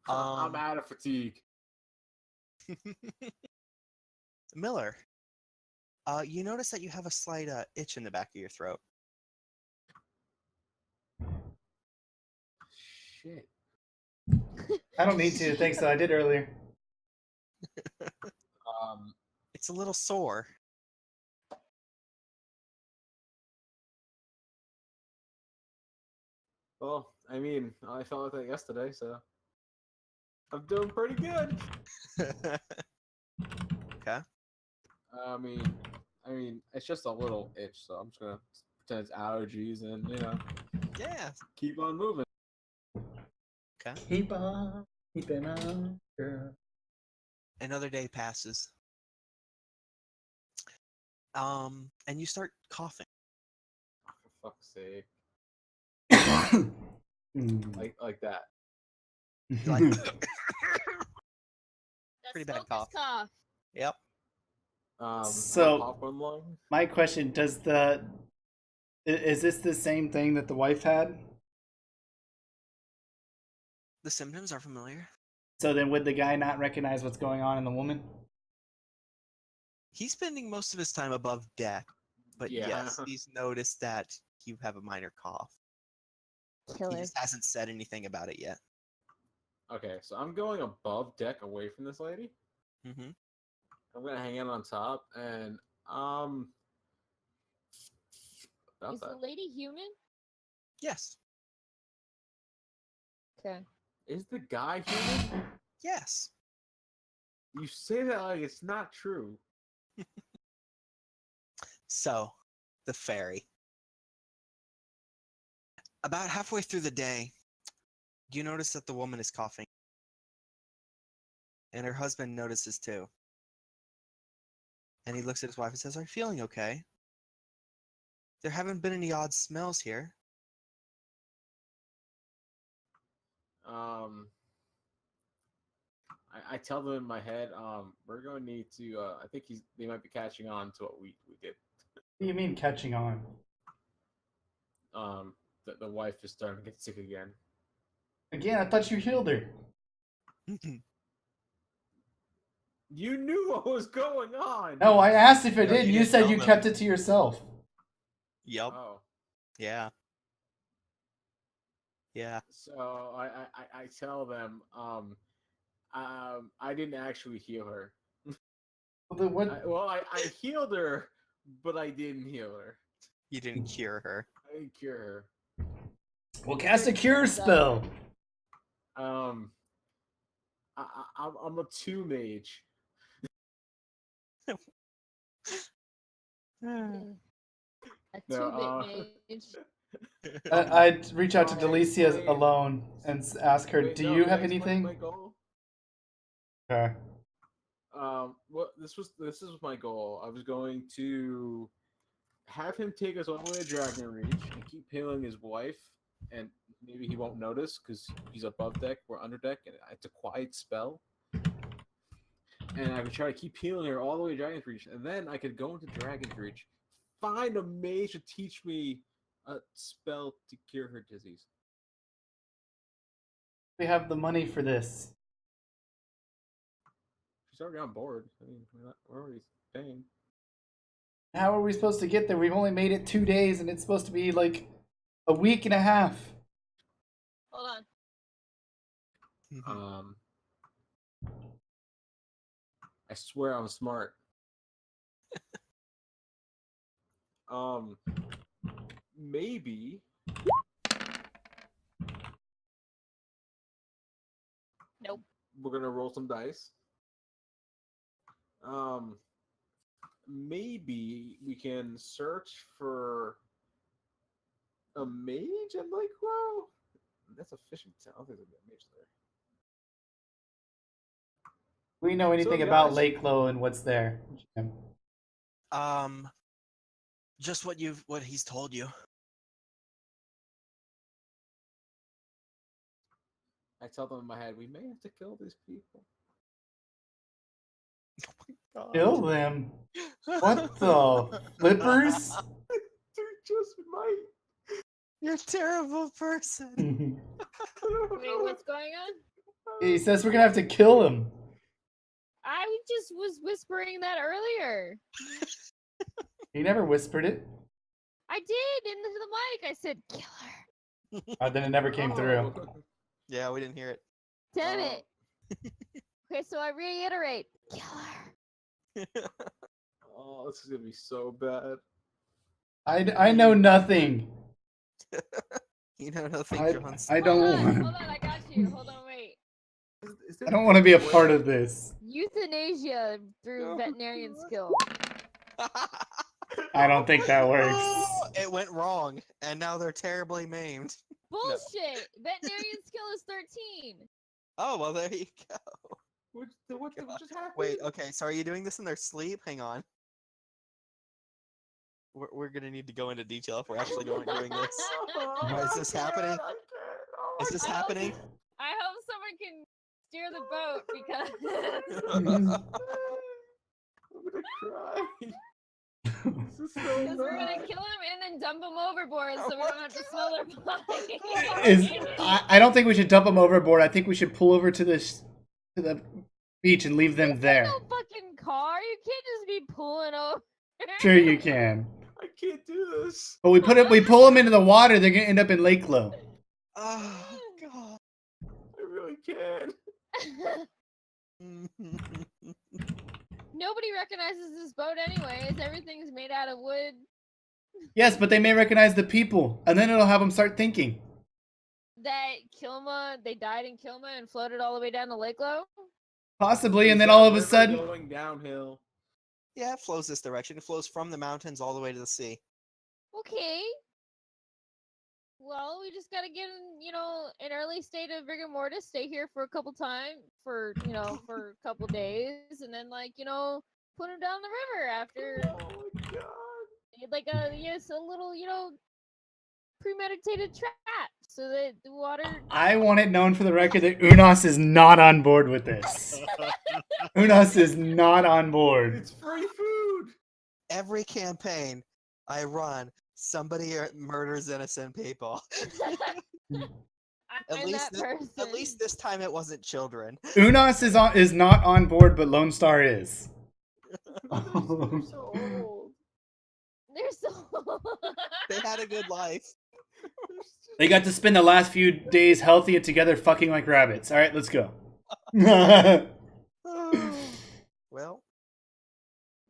I'm out of fatigue. Miller, you notice that you have a slight itch in the back of your throat. Shit. I don't need to. Thanks, though. I did earlier. It's a little sore. Well, I mean, I felt like that yesterday, so I'm doing pretty good. Okay. I mean, it's just a little itch, so I'm just gonna pretend it's allergies and Yeah. keep on moving. Okay. Keep on keeping on, girl. Another day passes. And you start coughing. For fuck's sake, Mm. like that. Like, That's Pretty bad smoker's cough. yep. So- popcorn lung. My question: is this the same thing that the wife had? The symptoms are familiar. So then, would the guy not recognize what's going on in the woman? He's spending most of his time above deck, but Yeah. yes, he's noticed that you have a minor cough. He Killer. just hasn't said anything about it yet. Okay, so I'm going above deck away from this lady. Mm-hmm. I'm gonna hang out on top, and about Is the that. lady human? Yes. Okay. Is the guy human? Yes. You say that like it's not true. So, the ferry. About halfway through the day, you notice that the woman is coughing. And her husband notices too. And he looks at his wife and says, "Are you feeling okay?" There haven't been any odd smells here. I tell them in my head, we're going to need to. I think they might be catching on to what we did. What do you mean catching on? The wife is starting to get sick again. Again, I thought you healed her. You knew what was going on. No, I asked if it No, did. you You didn't said tell you them. kept it to yourself. Yep. Oh, Yeah. Yeah. so I tell them, I didn't actually heal her. Well, then what? I healed her, but I didn't heal her. You didn't cure her. I didn't cure her. Well, cast a cure spell. I'm a 2 mage. A No, two-bit mage. I'd reach out to I'll Delicia explain. alone and ask her, Wait, do no, you can I have explain anything? My goal. Okay. Well, this is my goal. I was going to have him take us all the way to Dragon Reach and keep healing his wife, and maybe he won't notice because he's above deck, we're under deck, and it's a quiet spell. And I would try to keep healing her all the way to Dragon's Reach, and then I could go into Dragon's Reach, find a mage to teach me a spell to cure her disease. We have the money for this. She's already on board. I mean, we're already paying. How are we supposed to get there? We've only made it 2 days, and it's supposed to be like a week and a half. Hold on. I swear I'm smart. Maybe. Nope. We're gonna roll some dice. Maybe we can search for a mage at Lake Row. That's a fishing town. I don't think there's a mage there. We know anything So, about guys- Lake Low and what's there. Jim? Just what he's told you. I tell them in my head, we may have to kill these people. Kill them? What the flippers? They just might. You're a terrible person. Wait, what's going on? He says we're gonna have to kill him. I just was whispering that earlier. He never whispered it. I did into the mic. I said, "Kill her." Then it never came through. Yeah, we didn't hear it. Damn it. Okay, so I reiterate, kill her. Oh, this is gonna be so bad. I know nothing. You know nothing, John. I don't Hold want. on, I got you. Hold on, wait. I don't want to be a part of this. Euthanasia through veterinarian skill. I don't think that works. Oh, it went wrong, and now they're terribly maimed. Bullshit! Veterinarian skill is 13. Oh, well, there you go. What just happened? Wait, okay, so are you doing this in their sleep? Hang on. We're gonna need to go into detail if we're actually doing this. Is this happening? Is this happening? I hope someone can steer the boat because I'm gonna cry. This is so we're gonna bad. kill him and then dump him overboard so we don't have to smell their body. I don't think we should dump them overboard. I think we should pull over to the beach and leave them there. No fucking car. You can't just be pulling over. Sure you can. I can't do this. But we pull them into the water. They're gonna end up in Lake Low. Oh, God. I really can. Nobody recognizes this boat anyways. Everything's made out of wood. Yes, but they may recognize the people, and then it'll have them start thinking. That they died in Kilma and floated all the way down to Lake Low? Possibly, and Is then that all of a river sudden, going downhill. Yeah, it flows this direction. It flows from the mountains all the way to the sea. Okay. Well, we just gotta get in, an early state of rigor mortis, stay here for a couple for a couple days, and then, put him down the river after, Oh my god. like a little premeditated trap so that the water. I want it known for the record that Unos is not on board with this. Unos is not on board. It's free food. Every campaign I run, somebody murders innocent people. I'm that person. At least this time it wasn't children. Unos is not on board, but Lone Star is. They're so old. They're so. They had a good life. They got to spend the last few days healthy and together fucking like rabbits. All right, let's go. Well,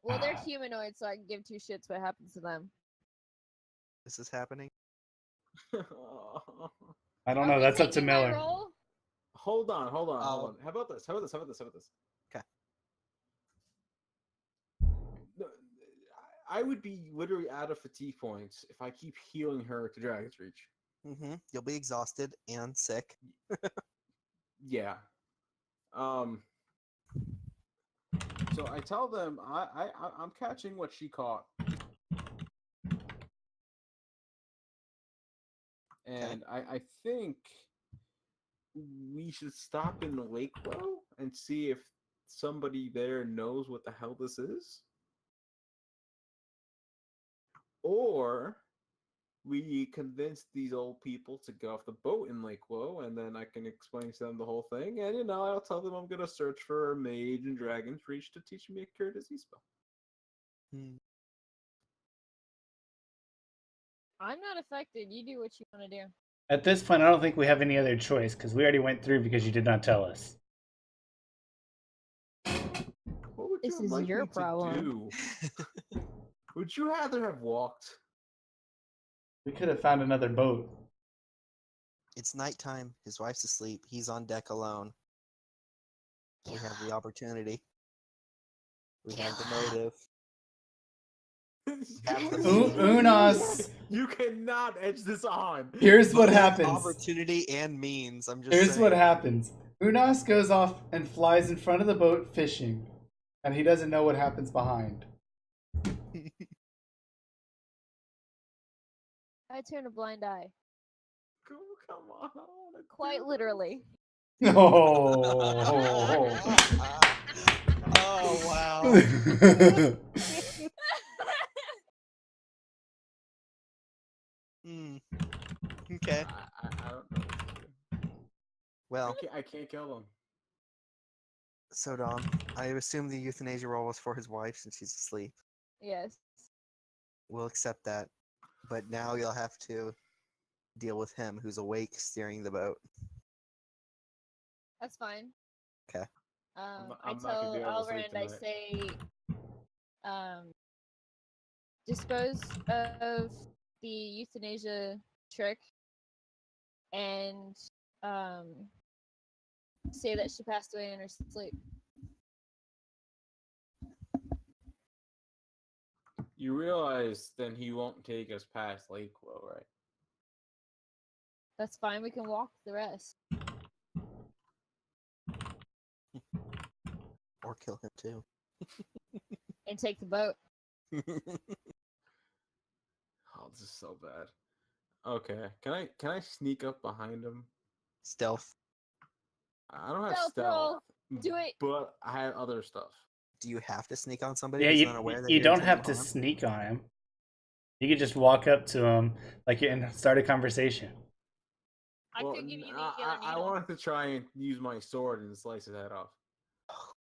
Well, they're humanoids, so I can give two shits what happens to them. this is happening. I don't Are know. we That's up to taking my Miller. role? Hold on. How about this? Okay. I would be literally out of fatigue points if I keep healing her to Dragon's Reach. You'll be exhausted and sick. Yeah. So I tell them I'm catching what she caught. And I think we should stop in Lakewell and see if somebody there knows what the hell this is. Or we convince these old people to get off the boat in Lakewell, and then I can explain to them the whole thing. And, I'll tell them I'm going to search for a mage in Dragon's Reach to teach me a cure disease spell. I'm not affected. You do what you want to do. At this point, I don't think we have any other choice because we already went through because you did not tell us. What would This you is like your me to problem. do? Would you rather have walked? We could have found another boat. It's nighttime. His wife's asleep. He's on deck alone. We have the opportunity. We have the motive. Unos. You cannot edge this on. Here's what Both happens. Opportunity and means. I'm just Here's saying. what happens. Unos goes off and flies in front of the boat fishing, and he doesn't know what happens behind. I turn a blind eye. Come on. Quite literally. Oh. Oh wow. Okay. I don't know. Well, I can't kill him. so Dom, I assume the euthanasia roll was for his wife since she's asleep. Yes. We'll accept that. But now you'll have to deal with him who's awake steering the boat. That's fine. Okay. I'm I not gonna tell be able to sleep Alrand, I tonight. say, dispose of the euthanasia trick and say that she passed away in her sleep. You realize then he won't take us past Lakewell, right? That's fine. We can walk the rest. Or kill him too. And take the boat. Oh, this is so bad. Okay, can I sneak up behind him? Stealth. I don't have Stealth stealth. roll. Do it. But I have other stuff. Do you have to sneak on somebody Yeah, who's unaware that you you're don't have intending to harm? sneak on him. You could just walk up to him like and start a conversation. I could give you the healer I needle. wanted to try and use my sword and slice his head off.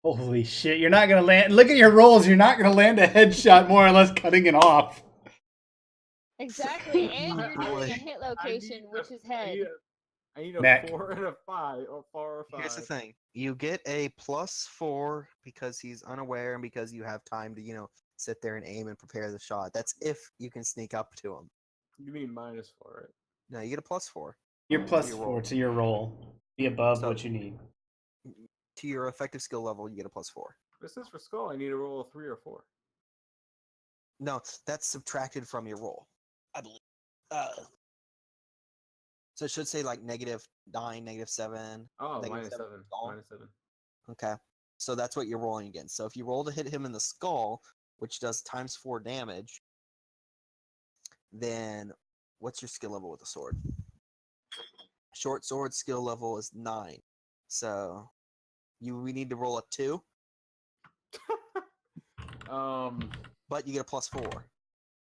Holy shit, you're not gonna land. Look at your rolls, you're not gonna land a headshot more or less cutting it off. Exactly, and Oh, you're doing boy. a hit location, which is head. I need a Neck. 4 and a 5, or 4 or 5. Here's the thing. You get a +4 because he's unaware and because you have time to, sit there and aim and prepare the shot. That's if you can sneak up to him. You mean -4, right? No, you get a +4. You're plus your 4 roll. to your roll. Be above So- what you need. To your effective skill level, you get a +4. This is for skull. I need to roll a 3 or 4. No, that's subtracted from your roll, I believe. So it should say like -9, -7. Oh, Negative -7. seven skull. -7. Okay. So that's what you're rolling against. So if you roll to hit him in the skull, which does ×4 damage, then what's your skill level with the sword? Short sword skill level is 9. So we need to roll a 2, but you get a +4.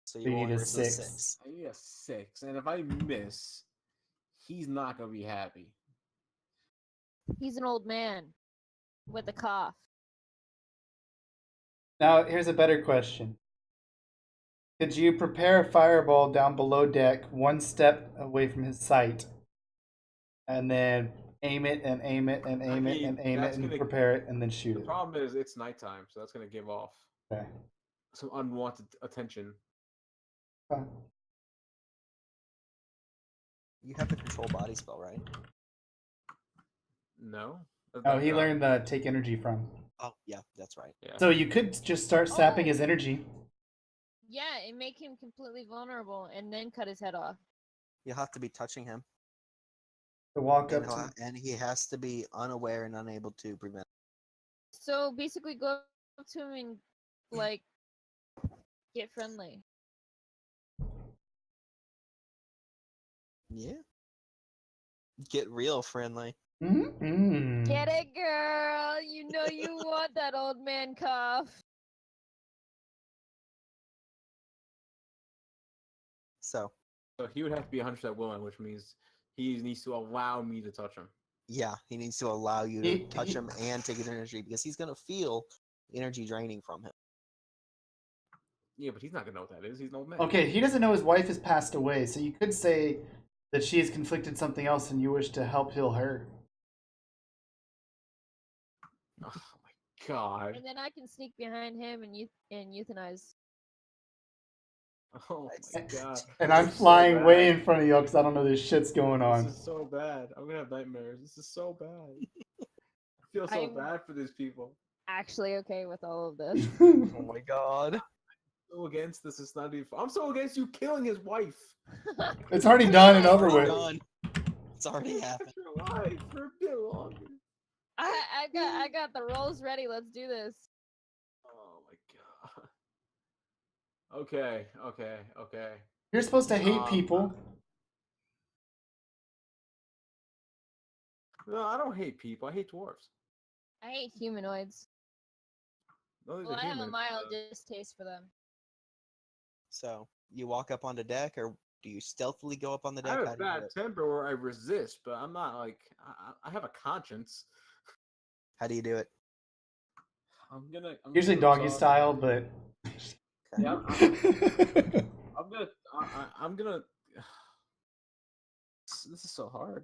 So You you're need rolling a versus a 6. 6. I need a 6, and if I miss, he's not gonna be happy. He's an old man with a cough. Now, here's a better question. Could you prepare a fireball down below deck, one step away from his sight, and then aim it and aim it and aim it and aim it and prepare it and then shoot The it? problem is it's nighttime, so that's gonna give off Okay. some unwanted attention. You have the control body spell, right? No. Oh, he learned the take energy from. Oh, yeah, that's right. Yeah. So you could just start sapping his energy. Yeah, and make him completely vulnerable, and then cut his head off. You'll have to be touching him, To walk and, up to. and he has to be unaware and unable to prevent. So basically, go up to him and like get friendly. Yeah. Get real friendly. Mm-hmm. Get it, girl. You know you want that old man cough. So, So he would have to be 100% willing, which means he needs to allow me to touch him. yeah, he needs to allow you to touch him and take his energy because he's going to feel energy draining from him. Yeah, but he's not gonna know what that is. He's an old man. Okay, he doesn't know his wife has passed away, so you could say that she has conflicted something else and you wish to help heal her. Oh my god. And then I can sneak behind him and euthanize. Oh my god. And I'm This is so flying way bad. in front of you because I don't know this shit's going on. This is so bad. I'm gonna have nightmares. This is so bad. I feel so I'm- bad for these people. Actually, okay with all of this. Oh my god. I'm so against this. It's not even. I'm so against you killing his wife. It's already done and over Already with. done. It's already happened. Your wife for a bit longer. I got the rolls ready. Let's do this. Oh my god. Okay. You're supposed to hate people. No, I don't hate people. I hate dwarves. I hate humanoids. No, Well, I have a mild distaste for them. So, you walk up onto deck, or do you stealthily go up on the I deck? have How a do you do bad it? temper where I resist, but I'm not like I have a conscience. How do you do it? I'm gonna Usually go doggy talk- style, but. Yeah, I'm gonna. This is so hard.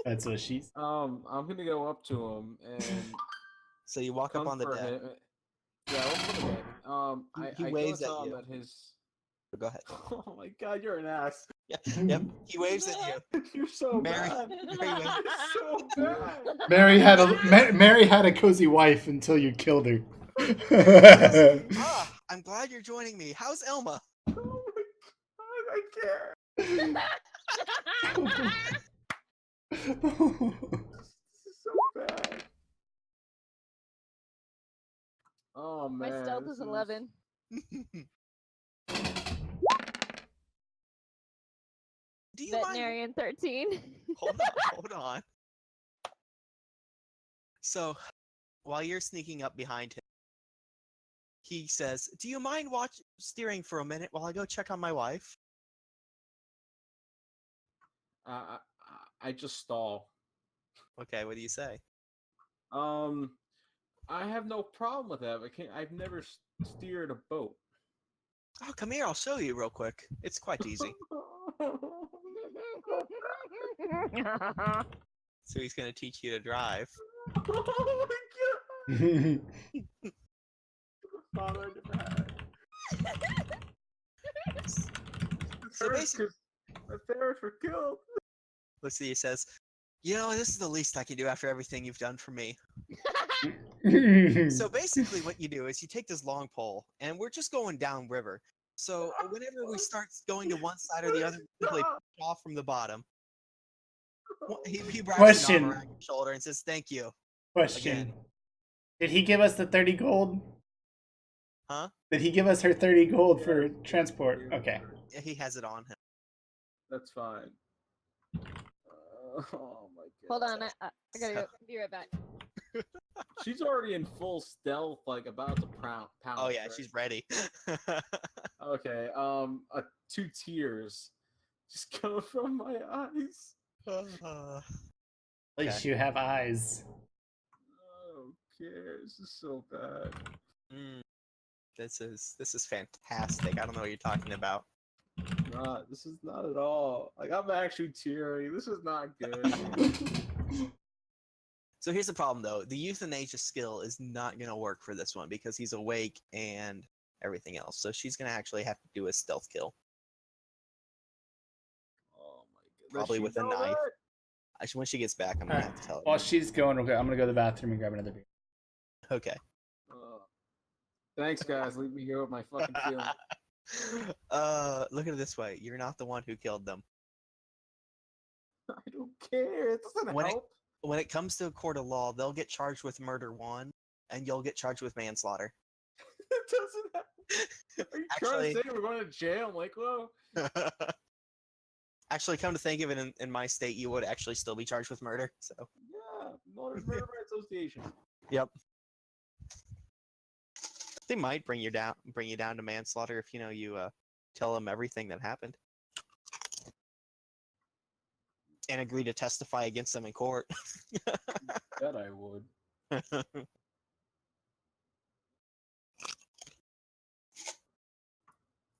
That's what she's. I'm gonna go up to him and So you walk up on the comfort deck. him. Yeah, up on the deck. He I waves go at tell him you. that his. Go ahead. Oh my god, you're an ass. Yep. He waves at you. You're so Mary- bad. Mary went- You're so bad. Mary had a cozy wife until you killed her. Ah, I'm glad you're joining me. How's Elma? Oh my god, I care. This is so bad. Oh My man. stealth this is 11. Do you mind? Veterinarian 13. Hold on. So, while you're sneaking up behind him, he says, "Do you mind steering for a minute while I go check on my wife?" I just stall. Okay, what do you say? I have no problem with that. I've never steered a boat. Oh, come here. I'll show you real quick. It's quite easy. So he's going to teach you to drive. Oh my god! Father I never had. So basically, My parents were killed. let's see. He says, this is the least I can do after everything you've done for me. So basically what you do is you take this long pole, and we're just going downriver. So whenever we start going to one side or the other, we simply push off from the bottom. He wraps his arm Question. around your shoulder and says, "Thank you." Question. Again. Did he give us the 30 gold? Huh? Did he give us her 30 gold for transport? Okay. He has it on him. That's fine. Oh my god. Hold on, I gotta go. Be right back. She's already in full stealth, like about to pounce. Oh yeah, right? she's ready. Okay. 2 tears just coming from my eyes. At least you have eyes. Oh, this is so bad. Mm, this is fantastic. I don't know what you're talking about. This is not at all. Like, I'm actually tearing. This is not good. So here's the problem, though. The euthanasia skill is not going to work for this one because he's awake and everything else. So she's going to actually have to do a stealth kill. Oh my god. Probably with a knife. When she gets back, I'm going to have to tell her. While she's going, okay, I'm gonna go to the bathroom and grab another beer. Okay. Thanks, guys. Leave me here with my fucking feelings. Look at it this way. You're not the one who killed them. I don't care. It doesn't help. When it comes to a court of law, they'll get charged with murder 1, and you'll get charged with manslaughter. It doesn't help. Are you trying to say we're going to jail, Lakewell? Actually, come to think of it, in my state, you would actually still be charged with murder. So. Yeah, murder by association. Yep. They might bring you down to manslaughter if you tell them everything that happened and agree to testify against them in court. That I would.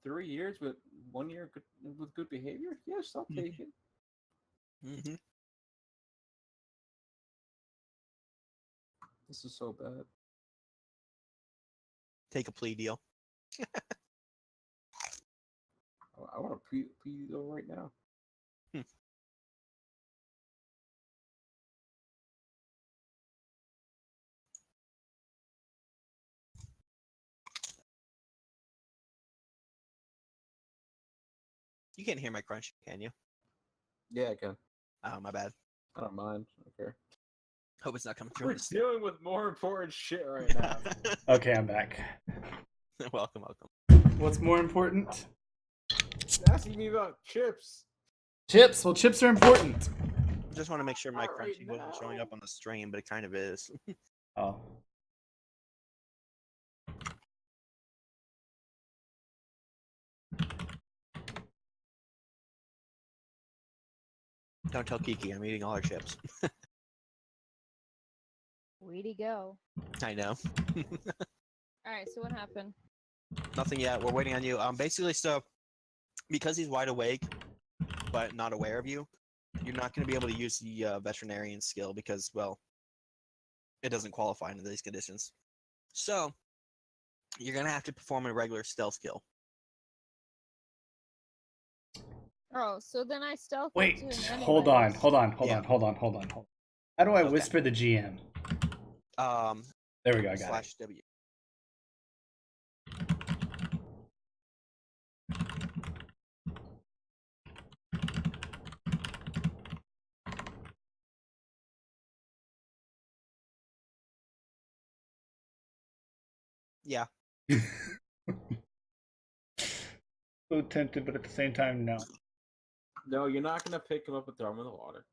3 years with 1 year with good behavior? Yes, I'll take it. Mm-hmm. This is so bad. Take a plea deal. I want to plea deal right now. You can't hear my crunch, can you? Yeah, I can. Oh, my bad. I don't mind. Okay. Hope it's not coming through. We're on the dealing with more important shit right now. Okay, I'm back. Welcome. What's more important? Asking me about chips. Chips. Well, chips are important. Just want to make sure my Not right crunchy wasn't showing now. up on the stream, but it kind of is. Oh. Don't tell Kiki I'm eating all her chips. Way to go. I know. Alright, so what happened? Nothing yet. We're waiting on you. Basically, so because he's wide awake but not aware of you, you're not going to be able to use the veterinarian skill because, well, it doesn't qualify under these conditions. So you're going to have to perform a regular stealth kill. Oh, so then I stealth Wait, into him hold on. anyways. How do I Okay. whisper the GM? There we go, I got it. /W. Yeah. So tempted, but at the same time, no. No, you're not gonna pick him up and throw him in the water.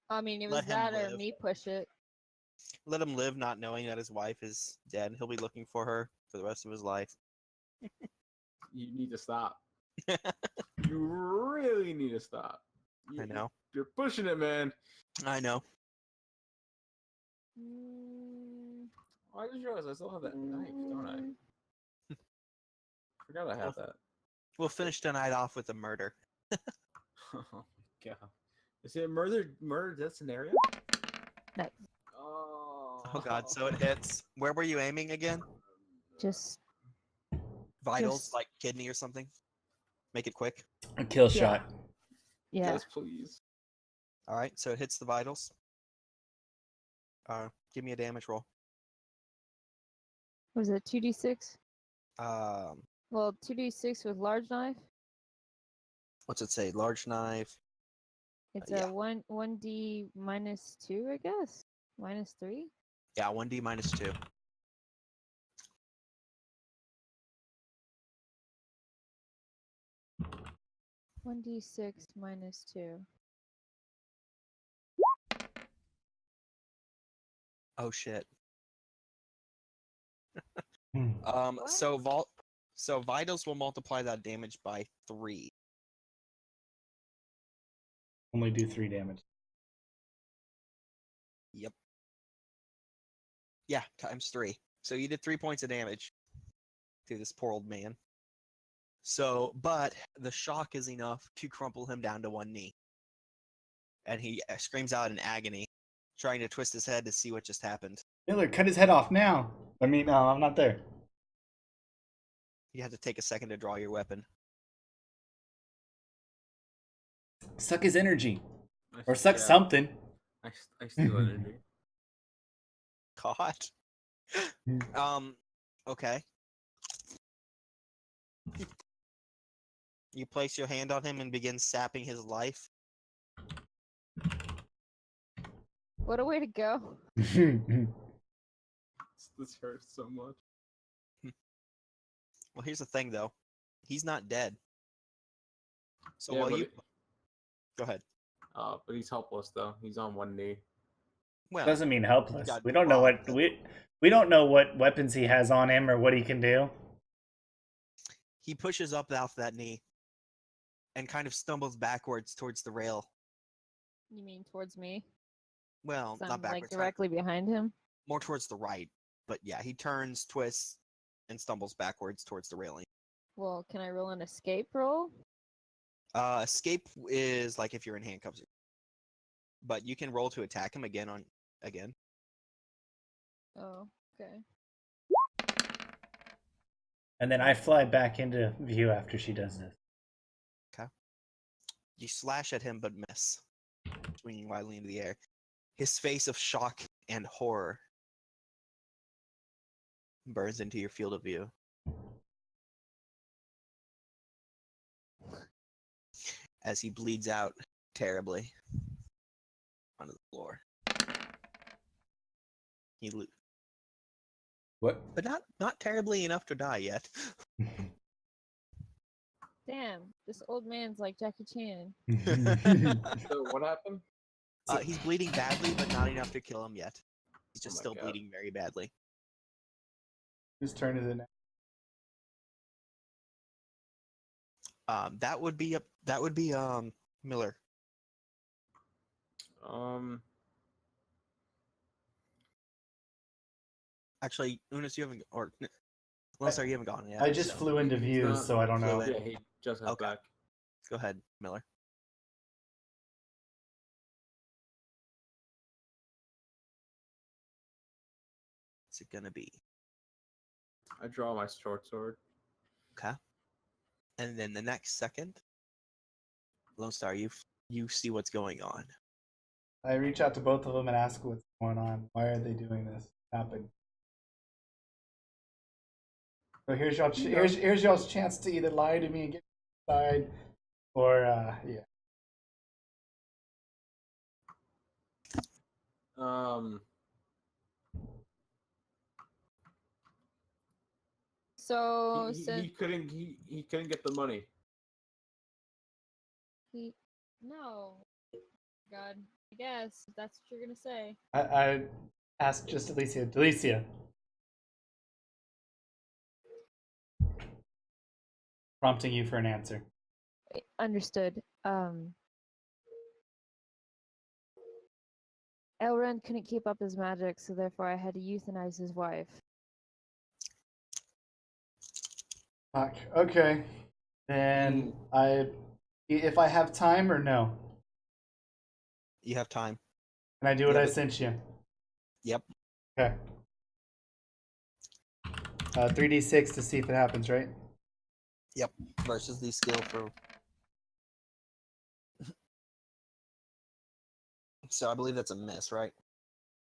I mean, it Let was him that or live. me push it. Let him live not knowing that his wife is dead. He'll be looking for her for the rest of his life. You need to stop. You really need to stop. I know. You're pushing it, man. I know. Oh, I just realized I still have that knife, don't I? Forgot I had that. We'll finish tonight off with a murder. Oh my god. Is it a murder death scenario? No. Oh god, so it hits. Where were you aiming again? Just Vitals, Just- like kidney or something? Make it quick. A kill Yeah. shot. yeah. Yes, please. Alright, so it hits the vitals. Give me a damage roll. Was it 2d6? Um, Well, 2d6 with large knife. what's it say? Large knife. It's Yeah. a 1d minus 2, I guess. Minus 3. Yeah, 1d minus 2. 1d6 minus 2. Oh shit. Hmm. What? So vitals will multiply that damage by 3. Only do 3 damage. Yep. Yeah, times 3. So you did 3 points of damage to this poor old man. So, but the shock is enough to crumple him down to one knee. And he screams out in agony, trying to twist his head to see what just happened. Miller, cut his head off now. I mean, no, I'm not there. You had to take a second to draw your weapon. Suck his energy. I- Or suck yeah, something. I steal energy. God. Okay. You place your hand on him and begin sapping his life. What a way to go. This hurts so much. Well, here's the thing, though. He's not dead. So Yeah, while but you... Go ahead. But he's helpless though. He's on one knee. Well, Doesn't mean helpless. got We don't know what robbed. we don't know what weapons he has on him or what he can do. He pushes up off that knee and kind of stumbles backwards towards the rail. You mean towards me? Well, 'Cause not I'm backwards. like directly behind him. More towards the right. But yeah, he turns, twists, and stumbles backwards towards the railing. Well, can I roll an escape roll? Escape is like if you're in handcuffs. But you can roll to attack him again. Oh, okay. And then I fly back into view after she does this. You slash at him but miss, swinging wildly into the air. His face of shock and horror burns into your field of view. As he bleeds out terribly onto the floor. What? But not terribly enough to die yet. Damn, this old man's like Jackie Chan. So what happened? He's bleeding badly, but not enough to kill him yet. He's just Oh my still God. bleeding very badly. Whose turn is it now? That would be Miller. Actually, Unis, you haven't, or unless you haven't gone yet. I just so flew into He's view, not so I don't know. fluid. Yeah, he just got Okay. back. Go ahead, Miller. What's it gonna be? I draw my short sword. Okay. And then the next second, Lone Star, you see what's going on. I reach out to both of them and ask what's going on. Why are they doing this? Happen. So here's y'all's chance to either lie to me and get inside, or yeah. So He since couldn't get the money. no, God, I guess if that's what you're gonna say. I asked just Alicia. Delicia. Prompting you for an answer. Understood. Elrond couldn't keep up his magic, so therefore I had to euthanize his wife. Fuck. Okay. Then if I have time or no, You have time. can I do what Yeah, I but- sent you? Yep. Okay. 3d6 to see if it happens, right? Yep. Versus the skill for. So I believe that's a miss, right?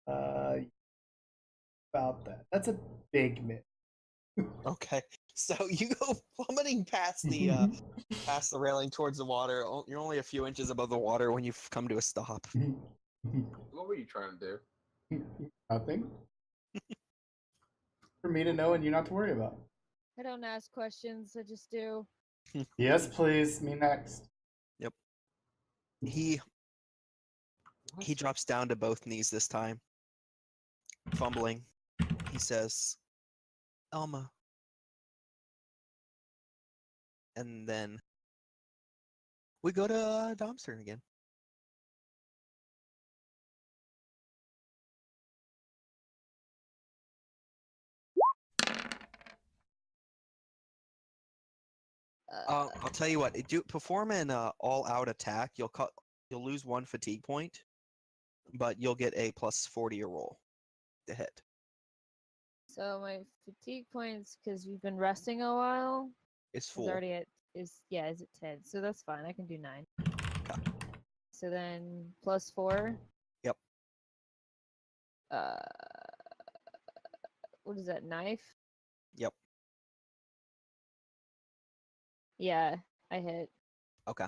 About that. That's a big miss. Okay. So you go plummeting past the railing towards the water. You're only a few inches above the water when you come to a stop. What were you trying to do? Nothing. For me to know and you not to worry about. I don't ask questions, I just do. Yes, please. Me next. He What? drops down to both knees this time, fumbling. He says, "Elma," and then we go to Dom's turn again. I'll tell you what. Perform an all-out attack. You'll lose 1 fatigue point, but you'll get a +4 to your roll to hit. So my fatigue points, because we've been resting a while, It's is full. already at is at 10. So that's fine. I can do 9. Okay. So then +4. Yep. What is that? Knife? Yep. Yeah, I hit. Okay.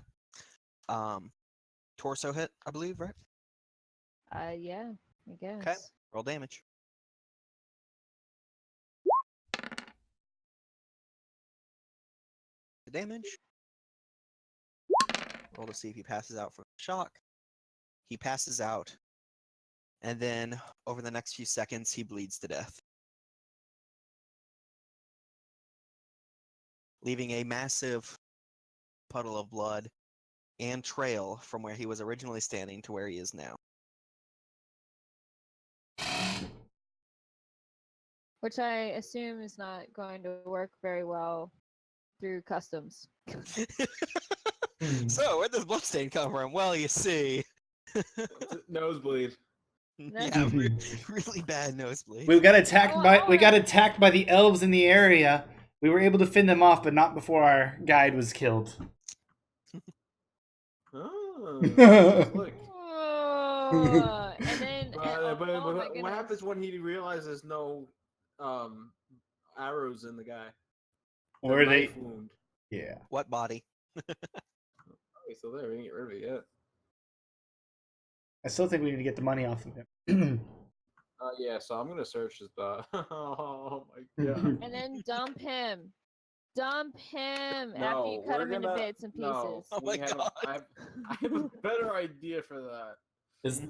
Torso hit, I believe, right? Yeah, I guess. Roll damage. The damage. Roll to see if he passes out from shock. He passes out. And then, over the next few seconds, he bleeds to death. Leaving a massive puddle of blood and trail from where he was originally standing to where he is now. Which I assume is not going to work very well through customs. So, where'd this bloodstain come from? Well, you see. Nosebleed. Yeah, really bad nosebleed. We got attacked Oh, by oh, the elves in the area. We were able to fend them off, but not before our guide was killed. Oh, slick. And then But oh my what goodness. happens when he realizes no arrows in the guy? The Were they? knife wound. Yeah. What body? Oh, he's still there. We didn't get rid of it yet. I still think we need to get the money off of him. Yeah, so I'm gonna search his body. Oh my god. And then dump him. Dump him after No, you cut we're him into gonna- bits and pieces. No, Oh my God. I have a better idea for that. Is-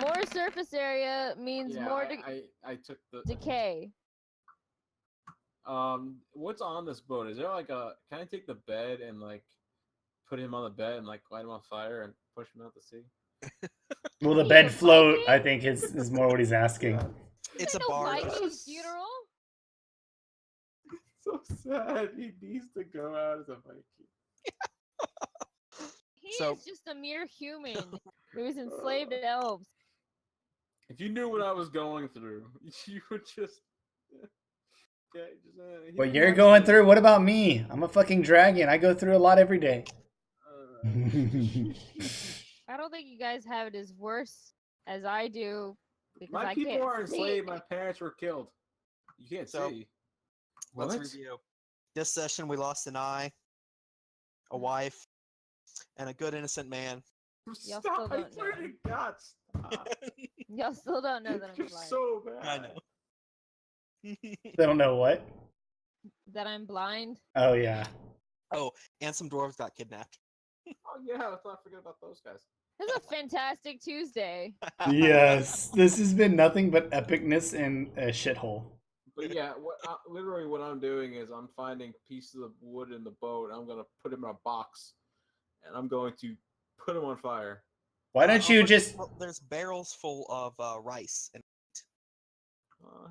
More surface area means Yeah, more I took the decay. What's on this boat? Is there like a? Can I take the bed and like put him on the bed and like light him on fire and push him out to sea? Will the He's bed a float? Viking? I think is more what he's asking. Yeah. It's a No barge. Viking funeral? So sad. He needs to go out as a Viking. He So- is just a mere human who was enslaved to elves. If you knew what I was going through, you would just. Yeah, just What you're going through? What about me? I'm a fucking dragon. I go through a lot every day. I don't think you guys have it as worse as I do because My I people can't are see. enslaved. My parents were killed. You can't So- see. Let's What? review. This session, we lost an eye, a wife, and a good innocent man. Y'all still Stop! I don't swear know. to God, stop! Y'all still don't know that I'm You're blind. so bad. I know. They don't know what. That I'm blind. Oh yeah. Oh, and some dwarves got kidnapped. Oh yeah, let's not forget about those guys. This is a fantastic Tuesday. Yes. This has been nothing but epicness in a shithole. But yeah, literally what I'm doing is I'm finding pieces of wood in the boat. I'm gonna put them in a box, and I'm going to put them on fire. Why don't you look, just? well, there's barrels full of rice. And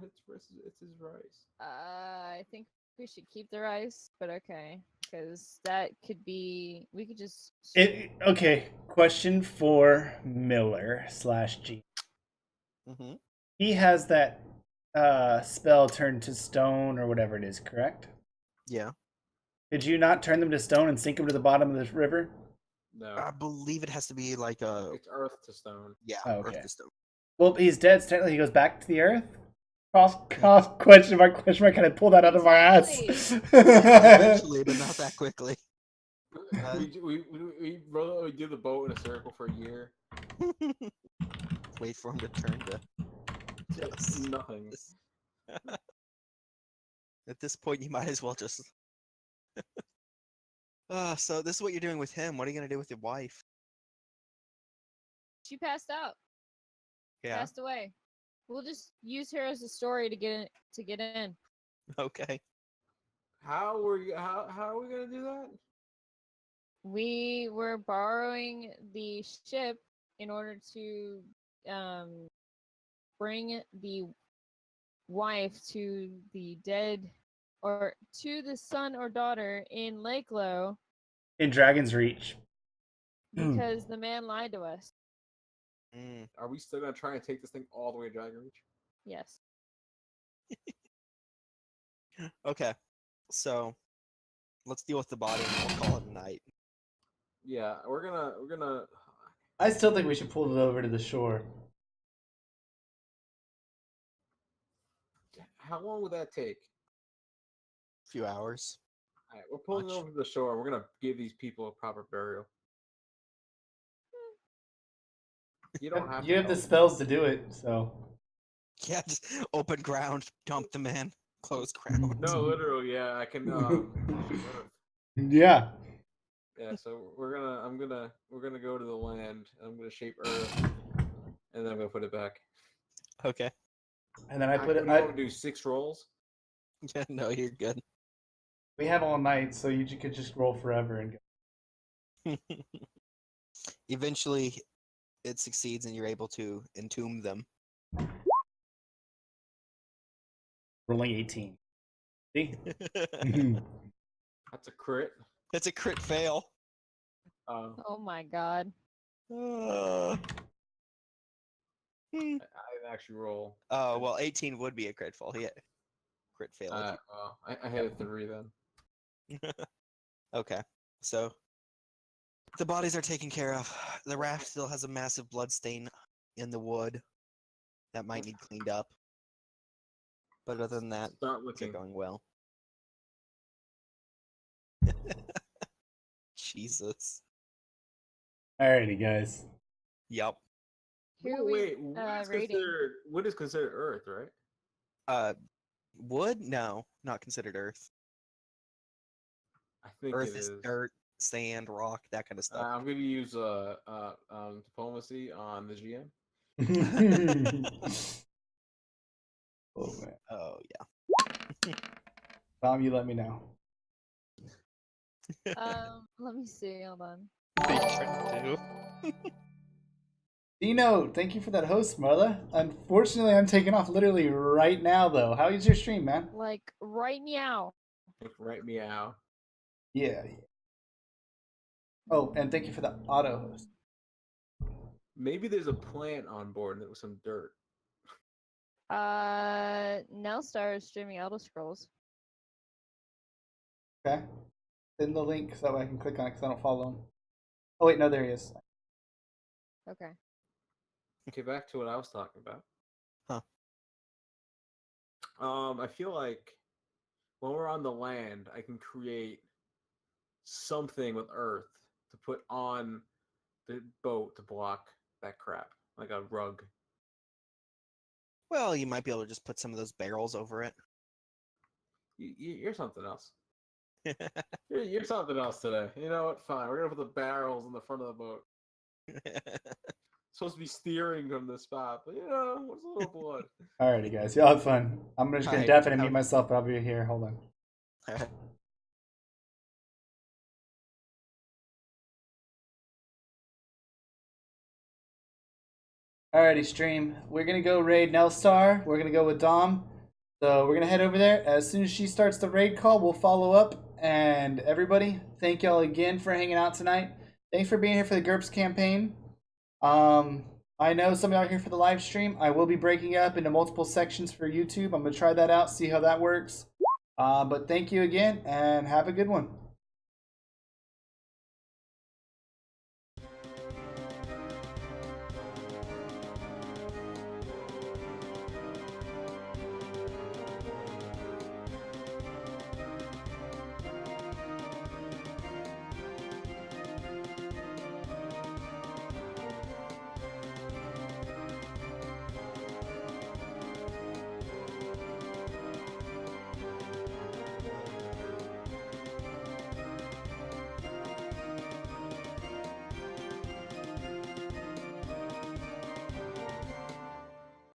It's his rice. I think we should keep the rice, but okay, because that could be. We could just. Okay. Question for Miller/G. Mhm. He has that spell turned to stone or whatever it is, correct? Yeah, Did you not turn them to stone and sink them to the bottom of the river? No, I believe it has to be like a it's earth to stone. Oh, okay. earth to stone. Well, he's dead, so technically he goes back to the earth? Question mark, can I pull that out of our ass? Eventually, but not that quickly. We do the boat in a circle for a year. Wait for him to turn to dust. Nothing. At this point, you might as well just. So this is what you're doing with him. What are you gonna do with your wife? She passed out. Yeah. Passed away. We'll just use her as a story to get in. Okay. How are we gonna do that? We were borrowing the ship in order to bring the wife to the dead or to the son or daughter in Lake Low In Dragon's Reach. because the man lied to us. Mm. Are we still gonna try and take this thing all the way to Dragon Reach? Yes. Okay. So let's deal with the body and we'll call it a night. Yeah, we're gonna. I still think we should pull it over to the shore. How long would that take? A few hours. All right, we're pulling Much. over to the shore. We're gonna give these people a proper burial. You don't have. You to have the help. spells to do it, so. Yeah, just open ground, dump the man, close ground. No, literally, yeah. I can. Yeah. Yeah, so we're gonna go to the land. I'm gonna shape Earth, and then I'm gonna put it back. Okay. And then I put it. I want to do 6 rolls. Yeah, no, you're good. We have all night, so you could just roll forever and go. Eventually, it succeeds and you're able to entomb them. Rolling 18. See? That's a crit. That's a crit fail. Oh my god. Uh, I didn't actually roll. Oh, well, 18 would be a crit fail. Yeah. Crit fail. Well, I had a 3 then. Okay. So, the bodies are taken care of. The raft still has a massive blood stain in the wood that might need cleaned up. But other than that, Start things looking. are going well. Jesus. Alrighty, guys. Yup. Who Oh, we wait, what is considered Earth, right? Wood? No, not considered Earth. I think Earth it is is. dirt, sand, rock, that kind of stuff. I'm gonna use diplomacy on the GM. Oh man. Oh, yeah. Tom, you let me know. Let me see. Hold on. They sure do. Dino, thank you for that host, mother. Unfortunately, I'm taking off literally right now, though. How is your stream, man? Like right meow. Right, meow. Yeah. Oh, and thank you for the auto host. Maybe there's a plant on board with some dirt. Nelstar is streaming Elder Scrolls. Okay. Send the link so that way I can click on it because I don't follow him. Oh, wait, no, there he is. Okay. Okay, back to what I was talking about. Huh. I feel like when we're on the land, I can create something with Earth to put on the boat to block that crap, like a rug. Well, you might be able to just put some of those barrels over it. You're something else. You're something else today. You know what? Fine. We're gonna put the barrels in the front of the boat. Supposed to be steering from this spot, but you know, what's a little blood? Alrighty, guys. Y'all have fun. I'm just going to Alright, deafen and mute myself, but I'll be here. Hold on. Alright. Alrighty, stream. We're going to go raid Nelstar. We're going to go with Dom. So we're going to head over there. As soon as she starts the raid call, we'll follow up. And everybody, thank y'all again for hanging out tonight. Thanks for being here for the GURPS campaign. I know some of y'all are here for the live stream. I will be breaking up into multiple sections for YouTube. I'm going to try that out, see how that works. But thank you again, and have a good one.